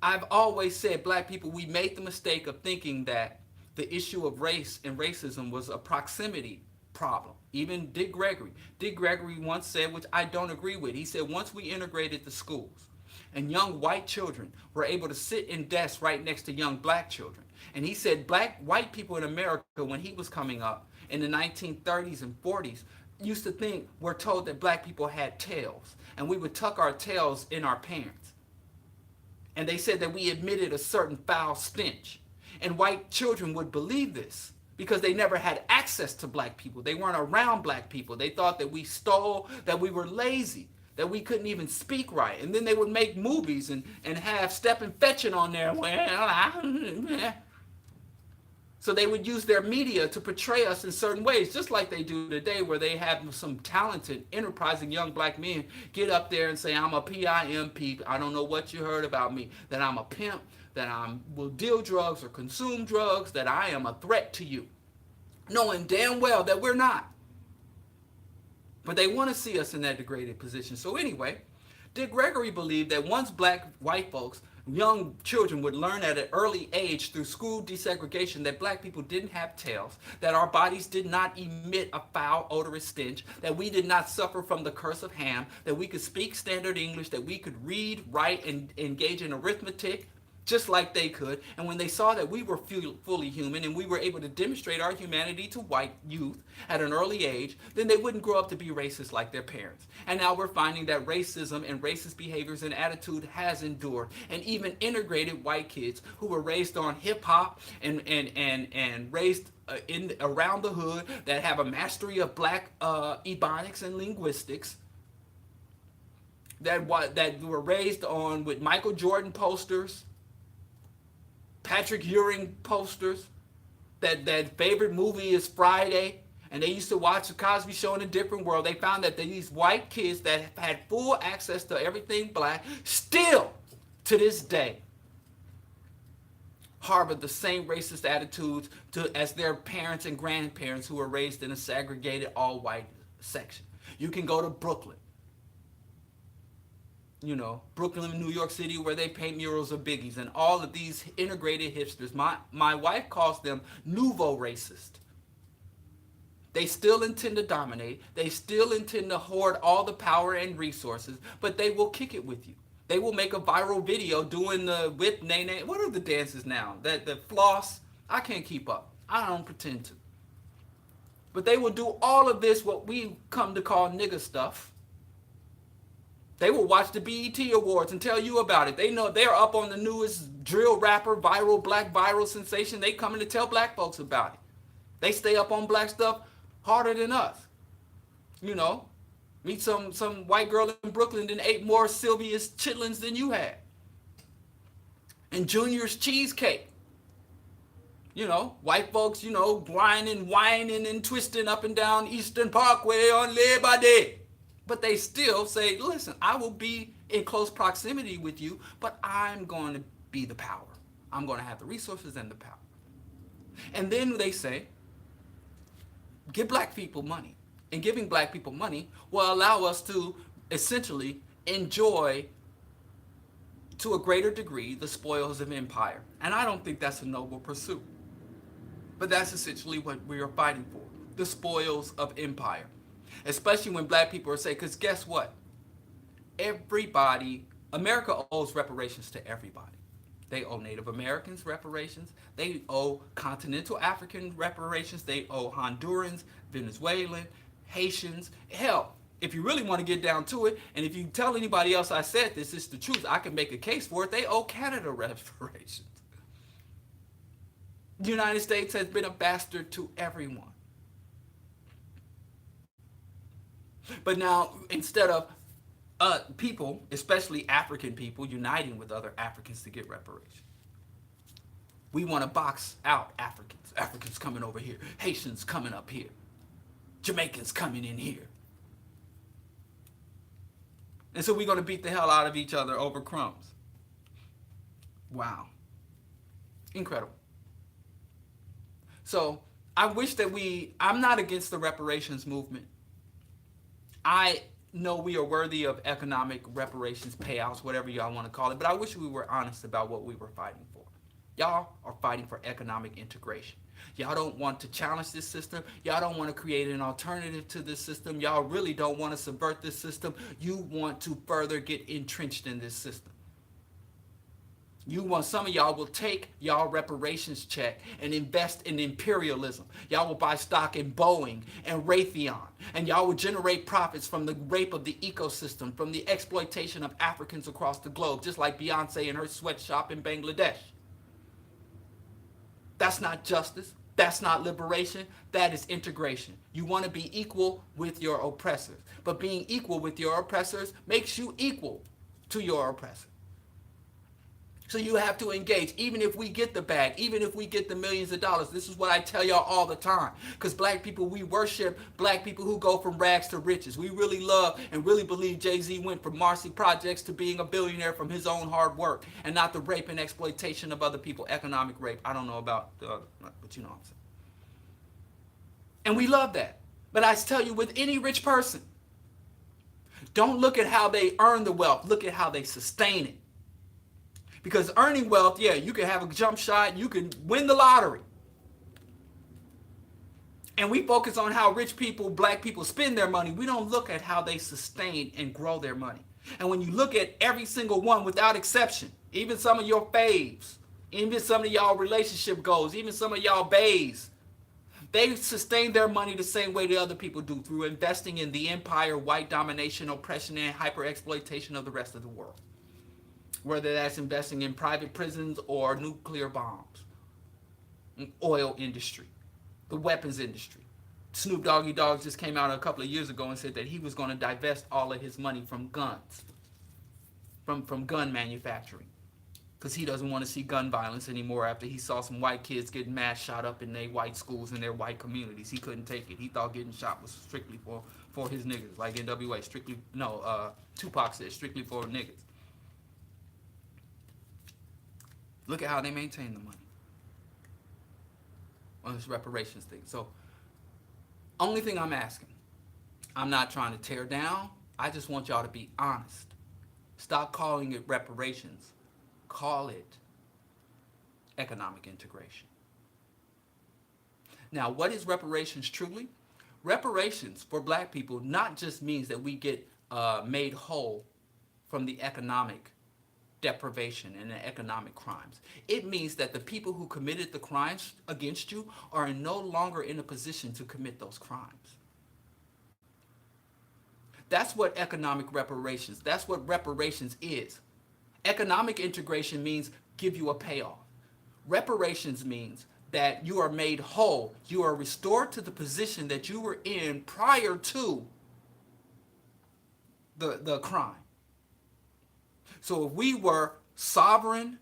I've always said, black people, we made the mistake of thinking that the issue of race and racism was a proximity problem. Even Dick Gregory once said, which I don't agree with, he said, once we integrated the schools and young white children were able to sit in desks right next to young black children. And he said white people in America, when he was coming up in the 1930s and 40s, used to think, we're told that black people had tails, and we would tuck our tails in our pants. And they said that we emitted a certain foul stench. And white children would believe this because they never had access to black people. They weren't around black people. They thought that we stole, that we were lazy, that we couldn't even speak right. And then they would make movies and have Step and Fetching on there. So So they would use their media to portray us in certain ways, just like they do today, where they have some talented, enterprising young black men get up there and say, I'm a PIMP. I don't know what you heard about me, that I'm a pimp, that I will deal drugs or consume drugs, that I am a threat to you, knowing damn well that we're not. But they want to see us in that degraded position. So anyway, Dick Gregory believed that once white folks, young children would learn at an early age through school desegregation that black people didn't have tails, that our bodies did not emit a foul, odorous stench, that we did not suffer from the curse of Ham, that we could speak standard English, that we could read, write, and engage in arithmetic, just like they could. And when they saw that we were fully human and we were able to demonstrate our humanity to white youth at an early age, then they wouldn't grow up to be racist like their parents. And now we're finding that racism and racist behaviors and attitude has endured, and even integrated white kids who were raised on hip hop and raised in around the hood, that have a mastery of black ebonics and linguistics, that were raised on with Michael Jordan posters, Patrick Ewing posters, that favorite movie is Friday, and they used to watch the Cosby Show in a different world. They found that these white kids that had full access to everything black still, to this day, harbor the same racist attitudes as their parents and grandparents who were raised in a segregated all-white section. You can go to Brooklyn. Brooklyn, New York City, where they paint murals of Biggies, and all of these integrated hipsters. My wife calls them nouveau racist. They still intend to dominate. They still intend to hoard all the power and resources, but they will kick it with you. They will make a viral video doing the whip, nay. What are the dances now? The floss. I can't keep up. I don't pretend to. But they will do all of this, what we come to call nigger stuff. They will watch the BET Awards and tell you about it. They know they're up on the newest drill rapper, black viral sensation. They coming to tell black folks about it. They stay up on black stuff harder than us. Meet some white girl in Brooklyn that ate more Sylvia's chitlins than you had. And Junior's cheesecake. White folks, whining and twisting up and down Eastern Parkway on Labor Day. But they still say, listen, I will be in close proximity with you, but I'm going to be the power. I'm going to have the resources and the power. And then they say, give black people money. And giving black people money will allow us to essentially enjoy, to a greater degree, the spoils of empire. And I don't think that's a noble pursuit. But that's essentially what we are fighting for, the spoils of empire. Especially when black people are saying, because guess what? America owes reparations to everybody. They owe Native Americans reparations. They owe continental African reparations. They owe Hondurans, Venezuelan, Haitians. Hell, if you really want to get down to it, and if you tell anybody else I said this, it's the truth, I can make a case for it, they owe Canada reparations. The United States has been a bastard to everyone. But now, instead of people, especially African people, uniting with other Africans to get reparations, we want to box out Africans. Africans coming over here. Haitians coming up here. Jamaicans coming in here. And so we're going to beat the hell out of each other over crumbs. Wow. Incredible. So I wish that I'm not against the reparations movement. I know we are worthy of economic reparations, payouts, whatever y'all want to call it, but I wish we were honest about what we were fighting for. Y'all are fighting for economic integration. Y'all don't want to challenge this system. Y'all don't want to create an alternative to this system. Y'all really don't want to subvert this system. You want to further get entrenched in this system. Some of y'all will take y'all reparations check and invest in imperialism. Y'all will buy stock in Boeing and Raytheon. And y'all will generate profits from the rape of the ecosystem, from the exploitation of Africans across the globe, just like Beyonce and her sweatshop in Bangladesh. That's not justice. That's not liberation. That is integration. You want to be equal with your oppressors. But being equal with your oppressors makes you equal to your oppressor. So you have to engage, even if we get the bag, even if we get the millions of dollars. This is what I tell y'all all the time. Because black people, we worship black people who go from rags to riches. We really love and really believe Jay-Z went from Marcy Projects to being a billionaire from his own hard work and not the rape and exploitation of other people, economic rape. I don't know about the other, but you know what I'm saying. And we love that. But I tell you, with any rich person, don't look at how they earn the wealth. Look at how they sustain it. Because earning wealth, yeah, you can have a jump shot, you can win the lottery. And we focus on how rich people, black people spend their money. We don't look at how they sustain and grow their money. And when you look at every single one without exception, even some of your faves, even some of y'all relationship goals, even some of y'all bays, they sustain their money the same way the other people do, through investing in the empire, white domination, oppression, and hyper exploitation of the rest of the world. Whether that's investing in private prisons or nuclear bombs, oil industry, the weapons industry. Snoop Doggy Dogg just came out a couple of years ago and said that he was going to divest all of his money from guns, from gun manufacturing, because he doesn't want to see gun violence anymore after he saw some white kids getting mass shot up in their white schools and their white communities. He couldn't take it. He thought getting shot was strictly for his niggas, like NWA, Tupac said, strictly for niggas. Look at how they maintain the money on this reparations thing. So, only thing I'm asking, I'm not trying to tear down. I just want y'all to be honest. Stop calling it reparations. Call it economic integration. Now, what is reparations truly? Reparations for black people not just means that we get made whole from the economic deprivation and the economic crimes. It means that the people who committed the crimes against you are no longer in a position to commit those crimes. That's what economic reparations, that's what reparations is. Economic integration means give you a payoff. Reparations means that you are made whole. You are restored to the position that you were in prior to the crime. So if we were sovereign,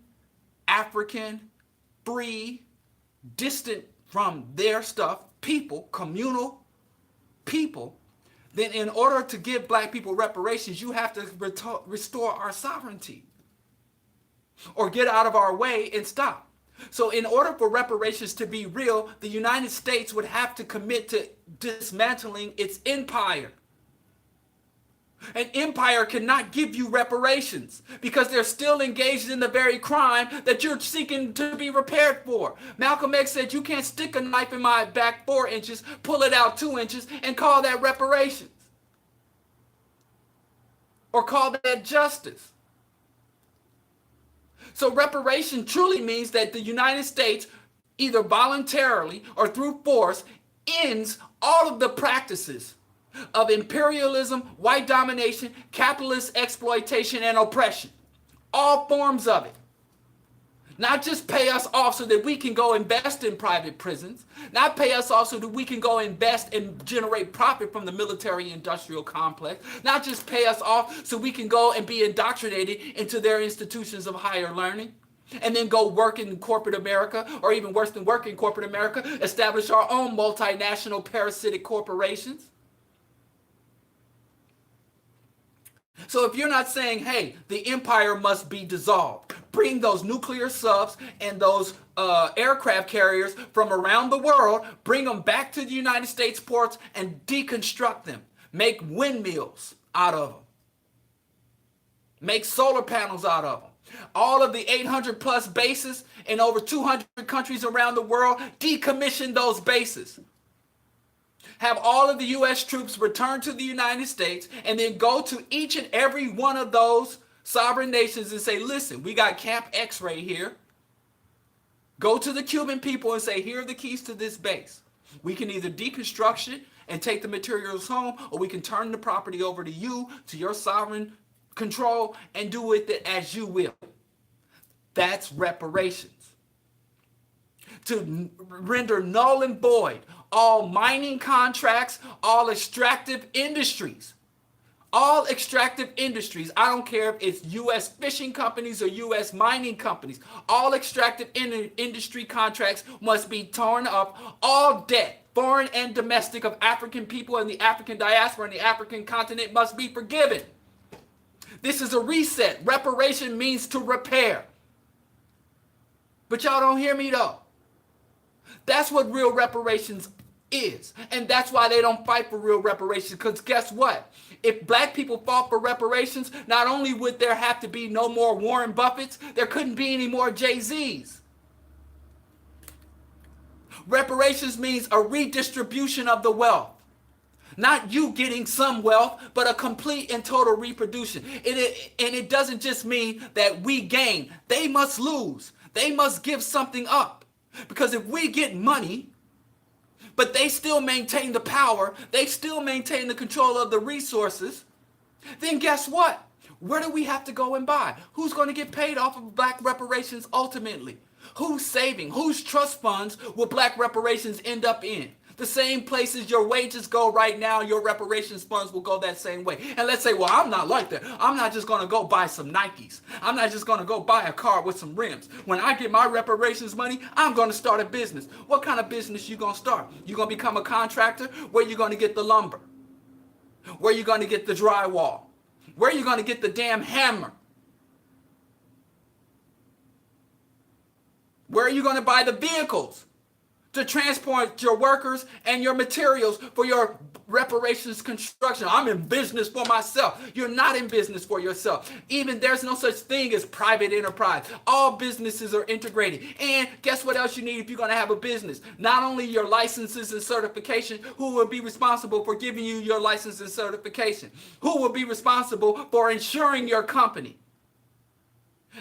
African, free, distant from their stuff, people, communal people, then in order to give black people reparations, you have to restore our sovereignty or get out of our way and stop. So in order for reparations to be real, the United States would have to commit to dismantling its empire. An empire cannot give you reparations because they're still engaged in the very crime that you're seeking to be repaired for. Malcolm X said you can't stick a knife in my back 4 inches, pull it out 2 inches, and call that reparations. Or call that justice. So reparation truly means that the United States, either voluntarily or through force, ends all of the practices of imperialism, white domination, capitalist exploitation, and oppression. All forms of it. Not just pay us off so that we can go invest in private prisons. Not pay us off so that we can go invest and generate profit from the military-industrial complex. Not just pay us off so we can go and be indoctrinated into their institutions of higher learning. And then go work in corporate America, or even worse than work in corporate America, establish our own multinational parasitic corporations. So if you're not saying, hey, the empire must be dissolved, bring those nuclear subs and those aircraft carriers from around the world, bring them back to the United States ports and deconstruct them. Make windmills out of them. Make solar panels out of them. All of the 800 plus bases in over 200 countries around the world, decommission those bases. Have all of the U.S. troops return to the United States and then go to each and every one of those sovereign nations and say, listen, we got Camp X right here. Go to the Cuban people and say, here are the keys to this base. We can either deconstruct it and take the materials home, or we can turn the property over to you, to your sovereign control, and do with it as you will. That's reparations. To render null and void all mining contracts, all extractive industries, All extractive industries, I don't care if it's U.S. fishing companies or U.S. mining companies, all extractive industry contracts must be torn up. All debt, foreign and domestic, of African people and the African diaspora and the African continent must be forgiven. This is a reset. Reparation means to repair. But y'all don't hear me though. That's what real reparations is. And that's why they don't fight for real reparations. Because guess what? If black people fought for reparations, not only would there have to be no more Warren Buffetts, there couldn't be any more Jay-Z's. Reparations means a redistribution of the wealth. Not you getting some wealth, but a complete and total reproduction. And it doesn't just mean that we gain. They must lose. They must give something up. Because if we get money, but they still maintain the power, they still maintain the control of the resources, then guess what? Where do we have to go and buy? Who's going to get paid off of black reparations ultimately? Who's saving? Whose trust funds will black reparations end up in? The same places your wages go right now, your reparations funds will go that same way. And let's say, well, I'm not like that. I'm not just going to go buy some Nikes. I'm not just going to go buy a car with some rims. When I get my reparations money, I'm going to start a business. What kind of business you going to start? You going to become a contractor? Where you going to get the lumber? Where you going to get the drywall? Where you going to get the damn hammer? Where are you going to buy the vehicles to transport your workers and your materials for your reparations construction? I'm in business for myself. You're not in business for yourself. Even there's no such thing as private enterprise. All businesses are integrated. And guess what else you need if you're going to have a business? Not only your licenses and certification, who will be responsible for giving you your license and certification? Who will be responsible for insuring your company?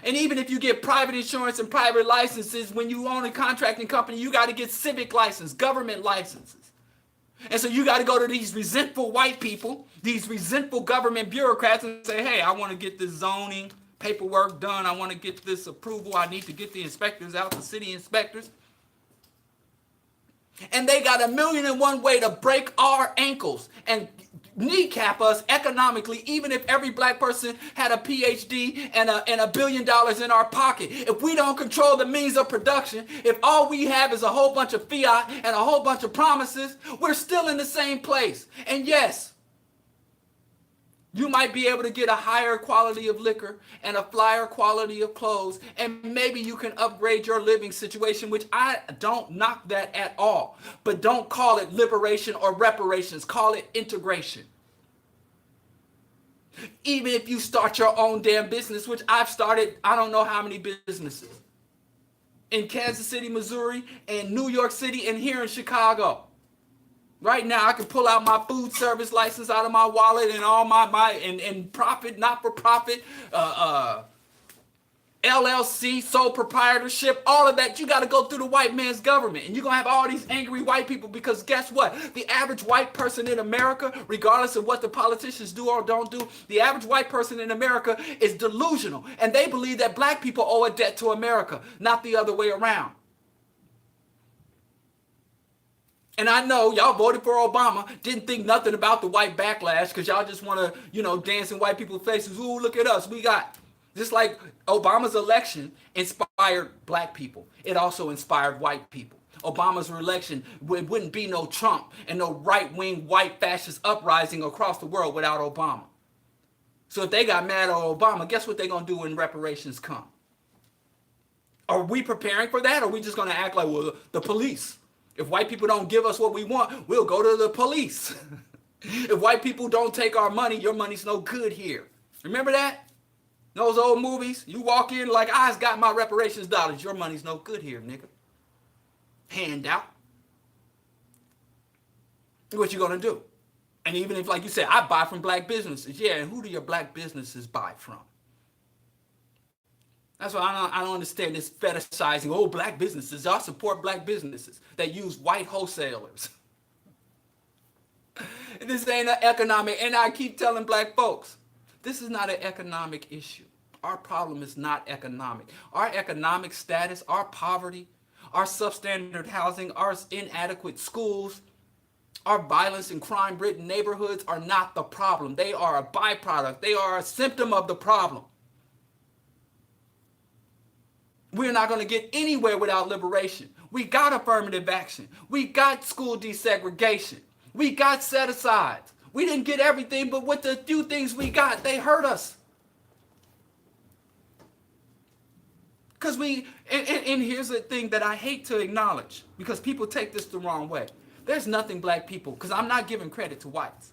And even if you get private insurance and private licenses, when you own a contracting company, you got to get civic license, government licenses. And so you got to go to these resentful white people, these resentful government bureaucrats and say, hey, I want to get this zoning paperwork done. I want to get this approval. I need to get the inspectors out, the city inspectors. And they got 1,000,001 way to break our ankles and kneecap us economically, even if every black person had a PhD and $1 billion in our pocket. If we don't control the means of production, if all we have is a whole bunch of fiat and a whole bunch of promises, we're still in the same place. And yes, you might be able to get a higher quality of liquor and a flyer quality of clothes, and maybe you can upgrade your living situation, which I don't knock that at all. But don't call it liberation or reparations. Call it integration. Even if you start your own damn business, which I've started, I don't know how many businesses. In Kansas City, Missouri, and New York City, and here in Chicago. Right now, I can pull out my food service license out of my wallet and all and profit, not-for-profit, LLC, sole proprietorship, all of that. You got to go through the white man's government. And you're going to have all these angry white people because guess what? The average white person in America, regardless of what the politicians do or don't do, the average white person in America is delusional. And they believe that black people owe a debt to America, not the other way around. And I know y'all voted for Obama, didn't think nothing about the white backlash because y'all just want to, dance in white people's faces. Ooh, look at us. We got, just like Obama's election inspired black people. It also inspired white people. Obama's election, it wouldn't be no Trump and no right-wing white fascist uprising across the world without Obama. So if they got mad at Obama, guess what they're going to do when reparations come? Are we preparing for that? Or are we just going to act like, well, the police? If white people don't give us what we want, we'll go to the police. If white people don't take our money, your money's no good here. Remember that? Those old movies? You walk in like, I got my reparations dollars. Your money's no good here, nigga. Hand out. What you gonna do? And even if, like you said, I buy from black businesses. Yeah, and who do your black businesses buy from? That's why I don't understand this fetishizing, black businesses. Y'all support black businesses that use white wholesalers. This ain't an economic, and I keep telling black folks, this is not an economic issue. Our problem is not economic. Our economic status, our poverty, our substandard housing, our inadequate schools, Our violence and crime-ridden neighborhoods are not the problem. They are a byproduct. They are a symptom of the problem. We're not going to get anywhere without liberation. We got affirmative action. We got school desegregation. We got set-asides. We didn't get everything, but with the few things we got, they hurt us. Because and here's the thing that I hate to acknowledge, because people take this the wrong way. There's nothing black people, because I'm not giving credit to whites,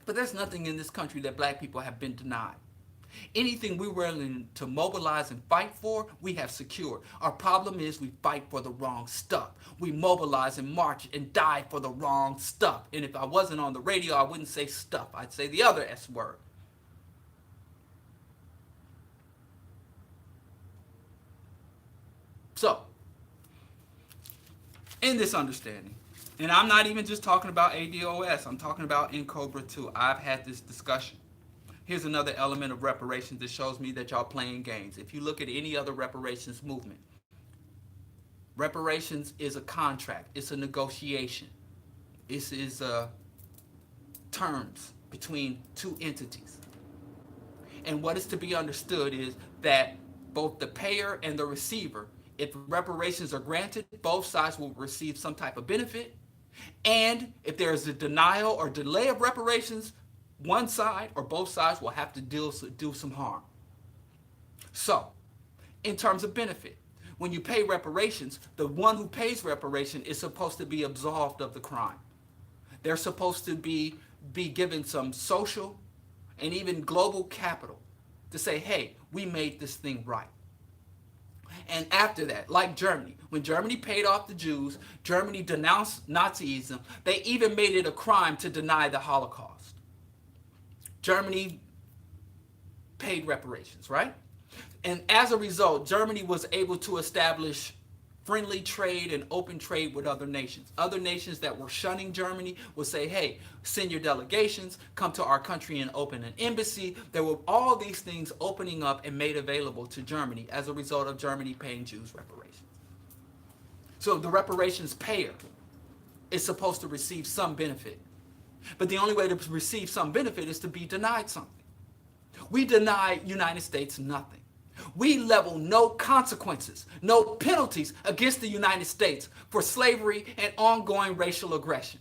but there's nothing in this country that black people have been denied. Anything we're willing to mobilize and fight for, we have secured. Our problem is we fight for the wrong stuff. We mobilize and march and die for the wrong stuff. And if I wasn't on the radio, I wouldn't say stuff. I'd say the other S word. So, in this understanding, and I'm not even just talking about ADOS, I'm talking about NCOBRA too. I've had this discussion. Here's another element of reparations that shows me that y'all playing games. If you look at any other reparations movement, reparations is a contract. It's a negotiation. This is terms between two entities. And what is to be understood is that both the payer and the receiver, if reparations are granted, both sides will receive some type of benefit. And if there is a denial or delay of reparations, one side or both sides will have to do some harm. So, in terms of benefit, when you pay reparations, the one who pays reparation is supposed to be absolved of the crime. They're supposed to be given some social and even global capital to say, hey, we made this thing right. And after that, like Germany, when Germany paid off the Jews, Germany denounced Nazism. They even made it a crime to deny the Holocaust. Germany paid reparations, right? And as a result, Germany was able to establish friendly trade and open trade with other nations. Other nations that were shunning Germany would say, hey, send your delegations, come to our country and open an embassy. There were all these things opening up and made available to Germany as a result of Germany paying Jews reparations. So the reparations payer is supposed to receive some benefit. But the only way to receive some benefit is to be denied something. We deny United States nothing. We level no consequences, no penalties against the United States for slavery and ongoing racial aggression.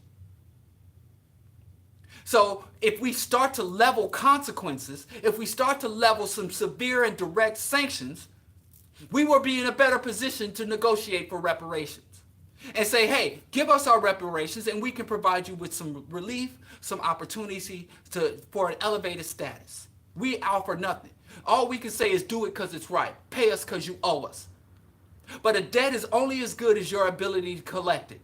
So if we start to level consequences, if we start to level some severe and direct sanctions, we will be in a better position to negotiate for reparations and say, hey, give us our reparations and we can provide you with some relief, some opportunity for an elevated status. We offer nothing. All we can say is do it because it's right. Pay us because you owe us. But a debt is only as good as your ability to collect it.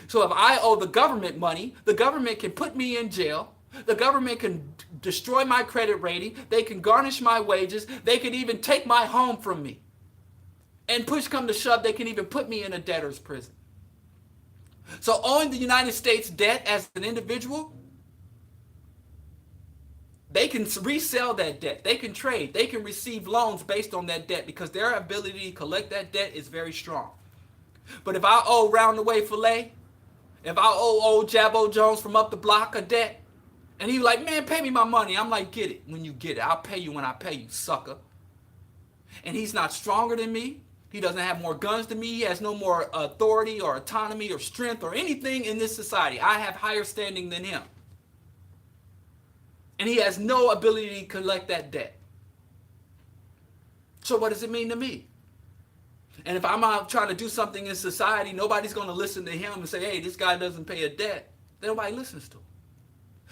So if I owe the government money, the government can put me in jail. The government can destroy my credit rating. They can garnish my wages. They can even take my home from me. And push come to shove, they can even put me in a debtor's prison. So owing the United States debt as an individual, they can resell that debt. They can trade. They can receive loans based on that debt because their ability to collect that debt is very strong. But if I owe Round the Way Filet, if I owe old Jabbo Jones from up the block a debt, and he's like, man, pay me my money. I'm like, get it when you get it. I'll pay you when I pay you, sucker. And he's not stronger than me. He doesn't have more guns than me. He has no more authority or autonomy or strength or anything in this society. I have higher standing than him. And he has no ability to collect that debt. So what does it mean to me? And if I'm out trying to do something in society, nobody's going to listen to him and say, hey, this guy doesn't pay a debt. Then nobody listens to him.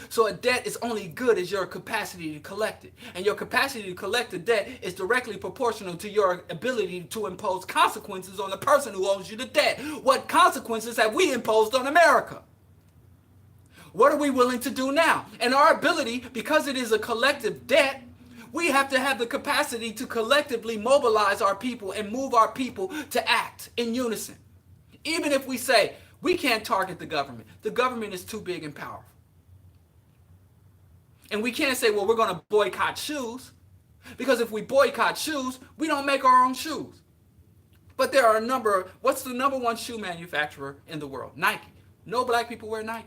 So a debt is only good as your capacity to collect it. And your capacity to collect a debt is directly proportional to your ability to impose consequences on the person who owes you the debt. What consequences have we imposed on America? What are we willing to do now? And our ability, because it is a collective debt, we have to have the capacity to collectively mobilize our people and move our people to act in unison. Even if we say, we can't target the government is too big and powerful. And we can't say, well, we're going to boycott shoes, because if we boycott shoes, we don't make our own shoes. But there are what's the number one shoe manufacturer in the world? Nike. No black people wear Nikes.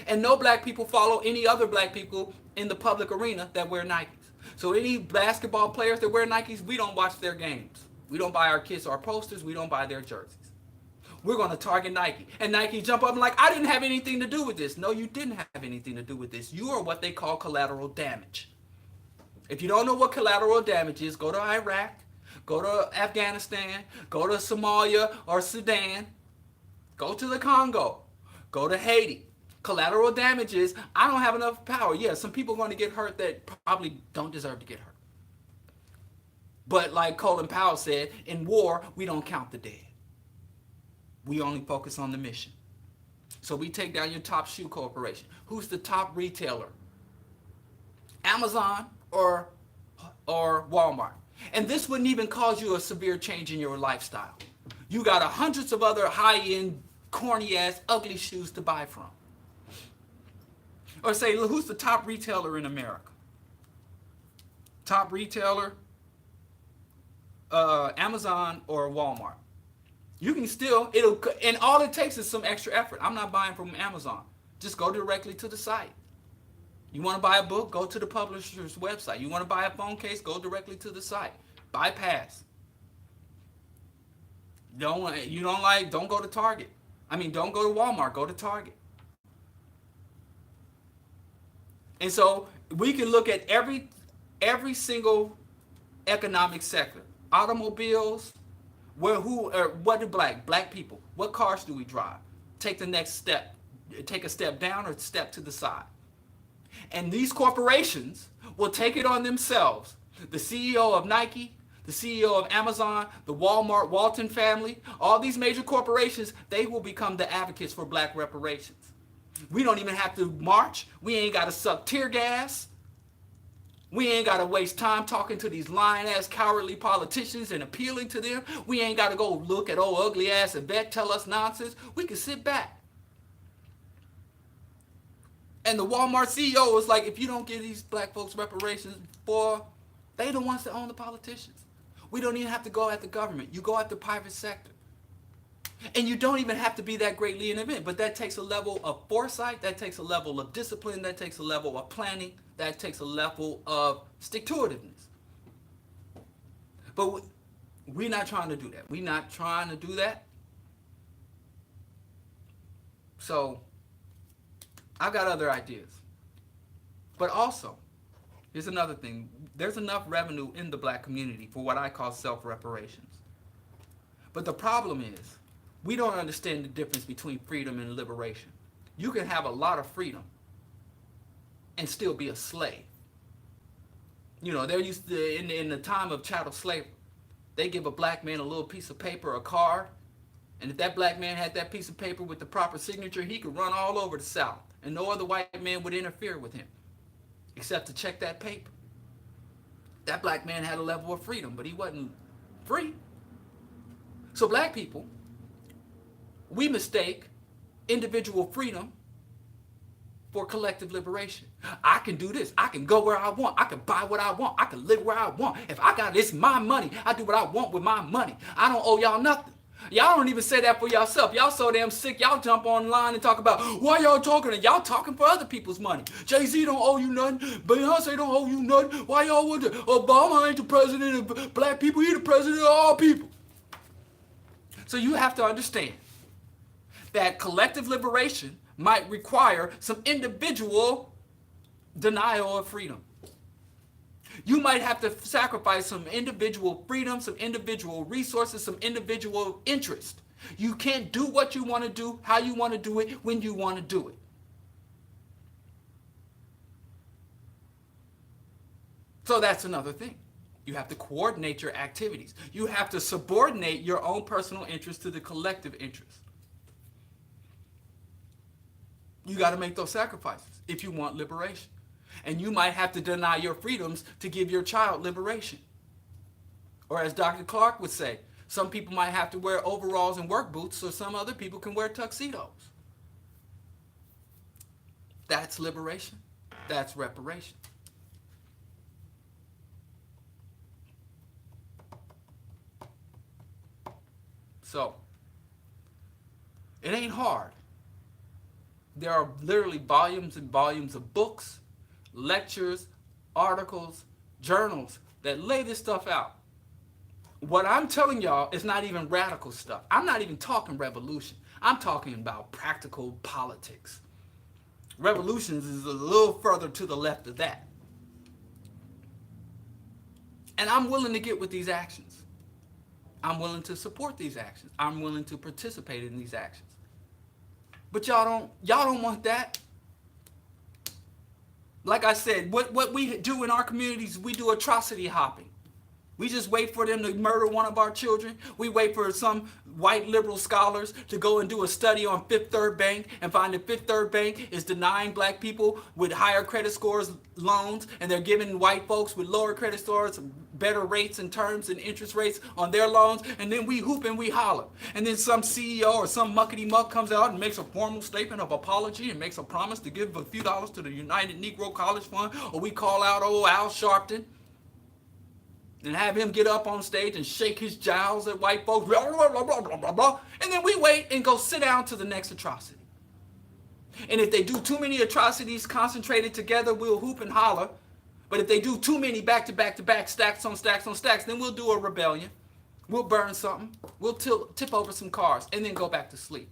And no black people follow any other black people in the public arena that wear Nikes. So any basketball players that wear Nikes, we don't watch their games. We don't buy our kids our posters. We don't buy their jerseys. We're going to target Nike. And Nike jump up and like, I didn't have anything to do with this. No, you didn't have anything to do with this. You are what they call collateral damage. If you don't know what collateral damage is, go to Iraq, go to Afghanistan, go to Somalia or Sudan, go to the Congo, go to Haiti. Collateral damage is, I don't have enough power. Yeah, some people are going to get hurt that probably don't deserve to get hurt. But like Colin Powell said, in war, we don't count the dead. We only focus on the mission. So we take down your top shoe corporation. Who's the top retailer? Amazon or Walmart. And this wouldn't even cause you a severe change in your lifestyle. You got hundreds of other high-end, corny-ass, ugly shoes to buy from. Or say, who's the top retailer in America? Top retailer, Amazon or Walmart. You can still, and all it takes is some extra effort. I'm not buying from Amazon. Just go directly to the site. You want to buy a book, go to the publisher's website. You want to buy a phone case, go directly to the site. Bypass. Don't go to Target. Don't go to Walmart, go to Target. And so we can look at every single economic sector. Automobiles, what do black people, what cars do we drive? Take the next step. Take a step down or step to the side. And these corporations will take it on themselves. The CEO of Nike, the CEO of Amazon, the Walmart, Walton family, all these major corporations, they will become the advocates for black reparations. We don't even have to march. We ain't got to suck tear gas. We ain't got to waste time talking to these lying-ass, cowardly politicians and appealing to them. We ain't got to go look at old ugly-ass Yvette tell us nonsense. We can sit back. And the Walmart CEO was like, if you don't give these black folks reparations, boy, they the ones that own the politicians. We don't even have to go at the government. You go at the private sector. And you don't even have to be that greatly in event, but that takes a level of foresight, that takes a level of discipline, that takes a level of planning, that takes a level of stick-to-itiveness. But we're not trying to do that. We're not trying to do that. So I've got other ideas. But also, here's another thing. There's enough revenue in the black community for what I call self-reparations. But the problem is, we don't understand the difference between freedom and liberation. You can have a lot of freedom and still be a slave. There used to, in the time of chattel slavery, they give a black man a little piece of paper, a card, and if that black man had that piece of paper with the proper signature, he could run all over the South, and no other white man would interfere with him, except to check that paper. That black man had a level of freedom, but he wasn't free. So black people, we mistake individual freedom for collective liberation. I can do this. I can go where I want. I can buy what I want. I can live where I want. If I got this, my money. I do what I want with my money. I don't owe y'all nothing. Y'all don't even say that for yourself. Y'all so damn sick. Y'all jump online and talk about why y'all talking, and y'all talking for other people's money. Jay-Z don't owe you nothing. Beyonce don't owe you nothing. Why y'all would? Obama ain't the president of black people. He the president of all people. So you have to understand that collective liberation might require some individual denial of freedom. You might have to sacrifice some individual freedom, some individual resources, some individual interest. You can't do what you want to do, how you want to do it, when you want to do it. So that's another thing. You have to coordinate your activities. You have to subordinate your own personal interest to the collective interest. You got to make those sacrifices if you want liberation. And you might have to deny your freedoms to give your child liberation. Or as Dr. Clark would say, some people might have to wear overalls and work boots so some other people can wear tuxedos. That's liberation. That's reparation. So, it ain't hard There are literally volumes and volumes of books, lectures, articles, journals that lay this stuff out. What I'm telling y'all is not even radical stuff. I'm not even talking revolution. I'm talking about practical politics. Revolutions is a little further to the left of that. And I'm willing to get with these actions. I'm willing to support these actions. I'm willing to participate in these actions. But y'all don't want that. Like I said, what we do in our communities, we do atrocity hopping. We just wait for them to murder one of our children. We wait for some white liberal scholars to go and do a study on Fifth Third Bank and find that Fifth Third Bank is denying black people with higher credit scores loans, and they're giving white folks with lower credit scores better rates and terms and interest rates on their loans. And then we hoop and we holler. And then some CEO or some muckety muck comes out and makes a formal statement of apology and makes a promise to give a few dollars to the United Negro College Fund, or we call out old Al Sharpton and have him get up on stage and shake his jowls at white folks, blah, blah, blah, blah, blah, blah, blah. And then we wait and go sit down to the next atrocity. And if they do too many atrocities concentrated together, we'll hoop and holler. But if they do too many back to back to back, stacks on stacks on stacks, then we'll do a rebellion. We'll burn something. We'll tip over some cars and then go back to sleep.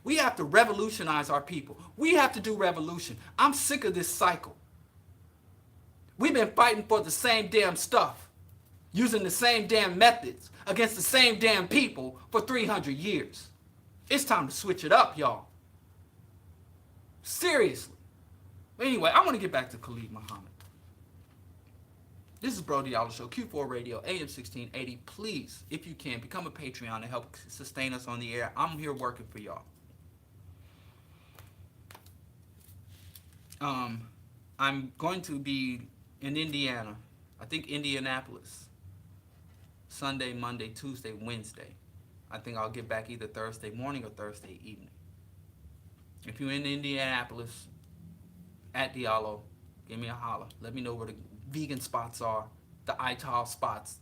We have to revolutionize our people. We have to do revolution. I'm sick of this cycle. We've been fighting for the same damn stuff, using the same damn methods against the same damn people for 300 years. It's time to switch it up, y'all. Seriously. But anyway, I want to get back to Khalid Muhammad. This is Bro Diallo Show, Q4 Radio, AM 1680. Please, if you can, become a Patreon to help sustain us on the air. I'm here working for y'all. I'm going to be in Indiana, I think Indianapolis, Sunday, Monday, Tuesday, Wednesday. I think I'll get back either Thursday morning or Thursday evening. If you're in Indianapolis, at Diallo, give me a holler. Let me know where the vegan spots are, the Ital spots,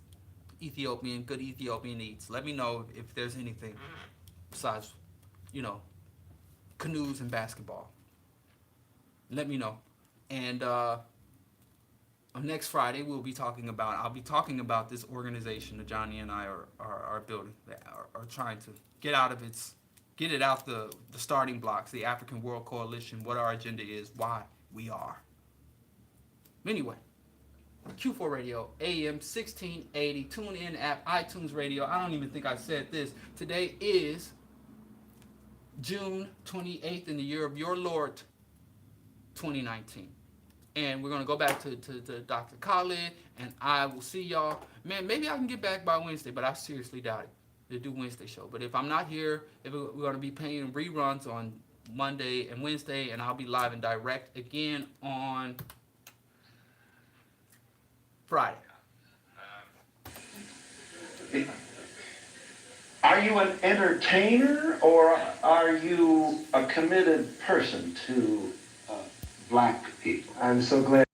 good Ethiopian eats. Let me know if there's anything besides, canoes and basketball. Let me know. And next Friday, I'll be talking about this organization that Johnny and I are building, are trying to get it out the starting blocks, the African World Coalition, what our agenda is, why we are. Anyway, Q4 Radio, AM 1680, tune in app, iTunes Radio. I don't even think I said this. Today is June 28th in the year of your Lord, 2019. And we're going to go back to Dr. Khalid, and I will see y'all. Man, maybe I can get back by Wednesday, but I seriously doubt it. To do Wednesday show. But if I'm not here, we're going to be paying reruns on Monday and Wednesday, and I'll be live and direct again on Friday.
Are you an entertainer, or are you a committed person to black people? I'm so glad.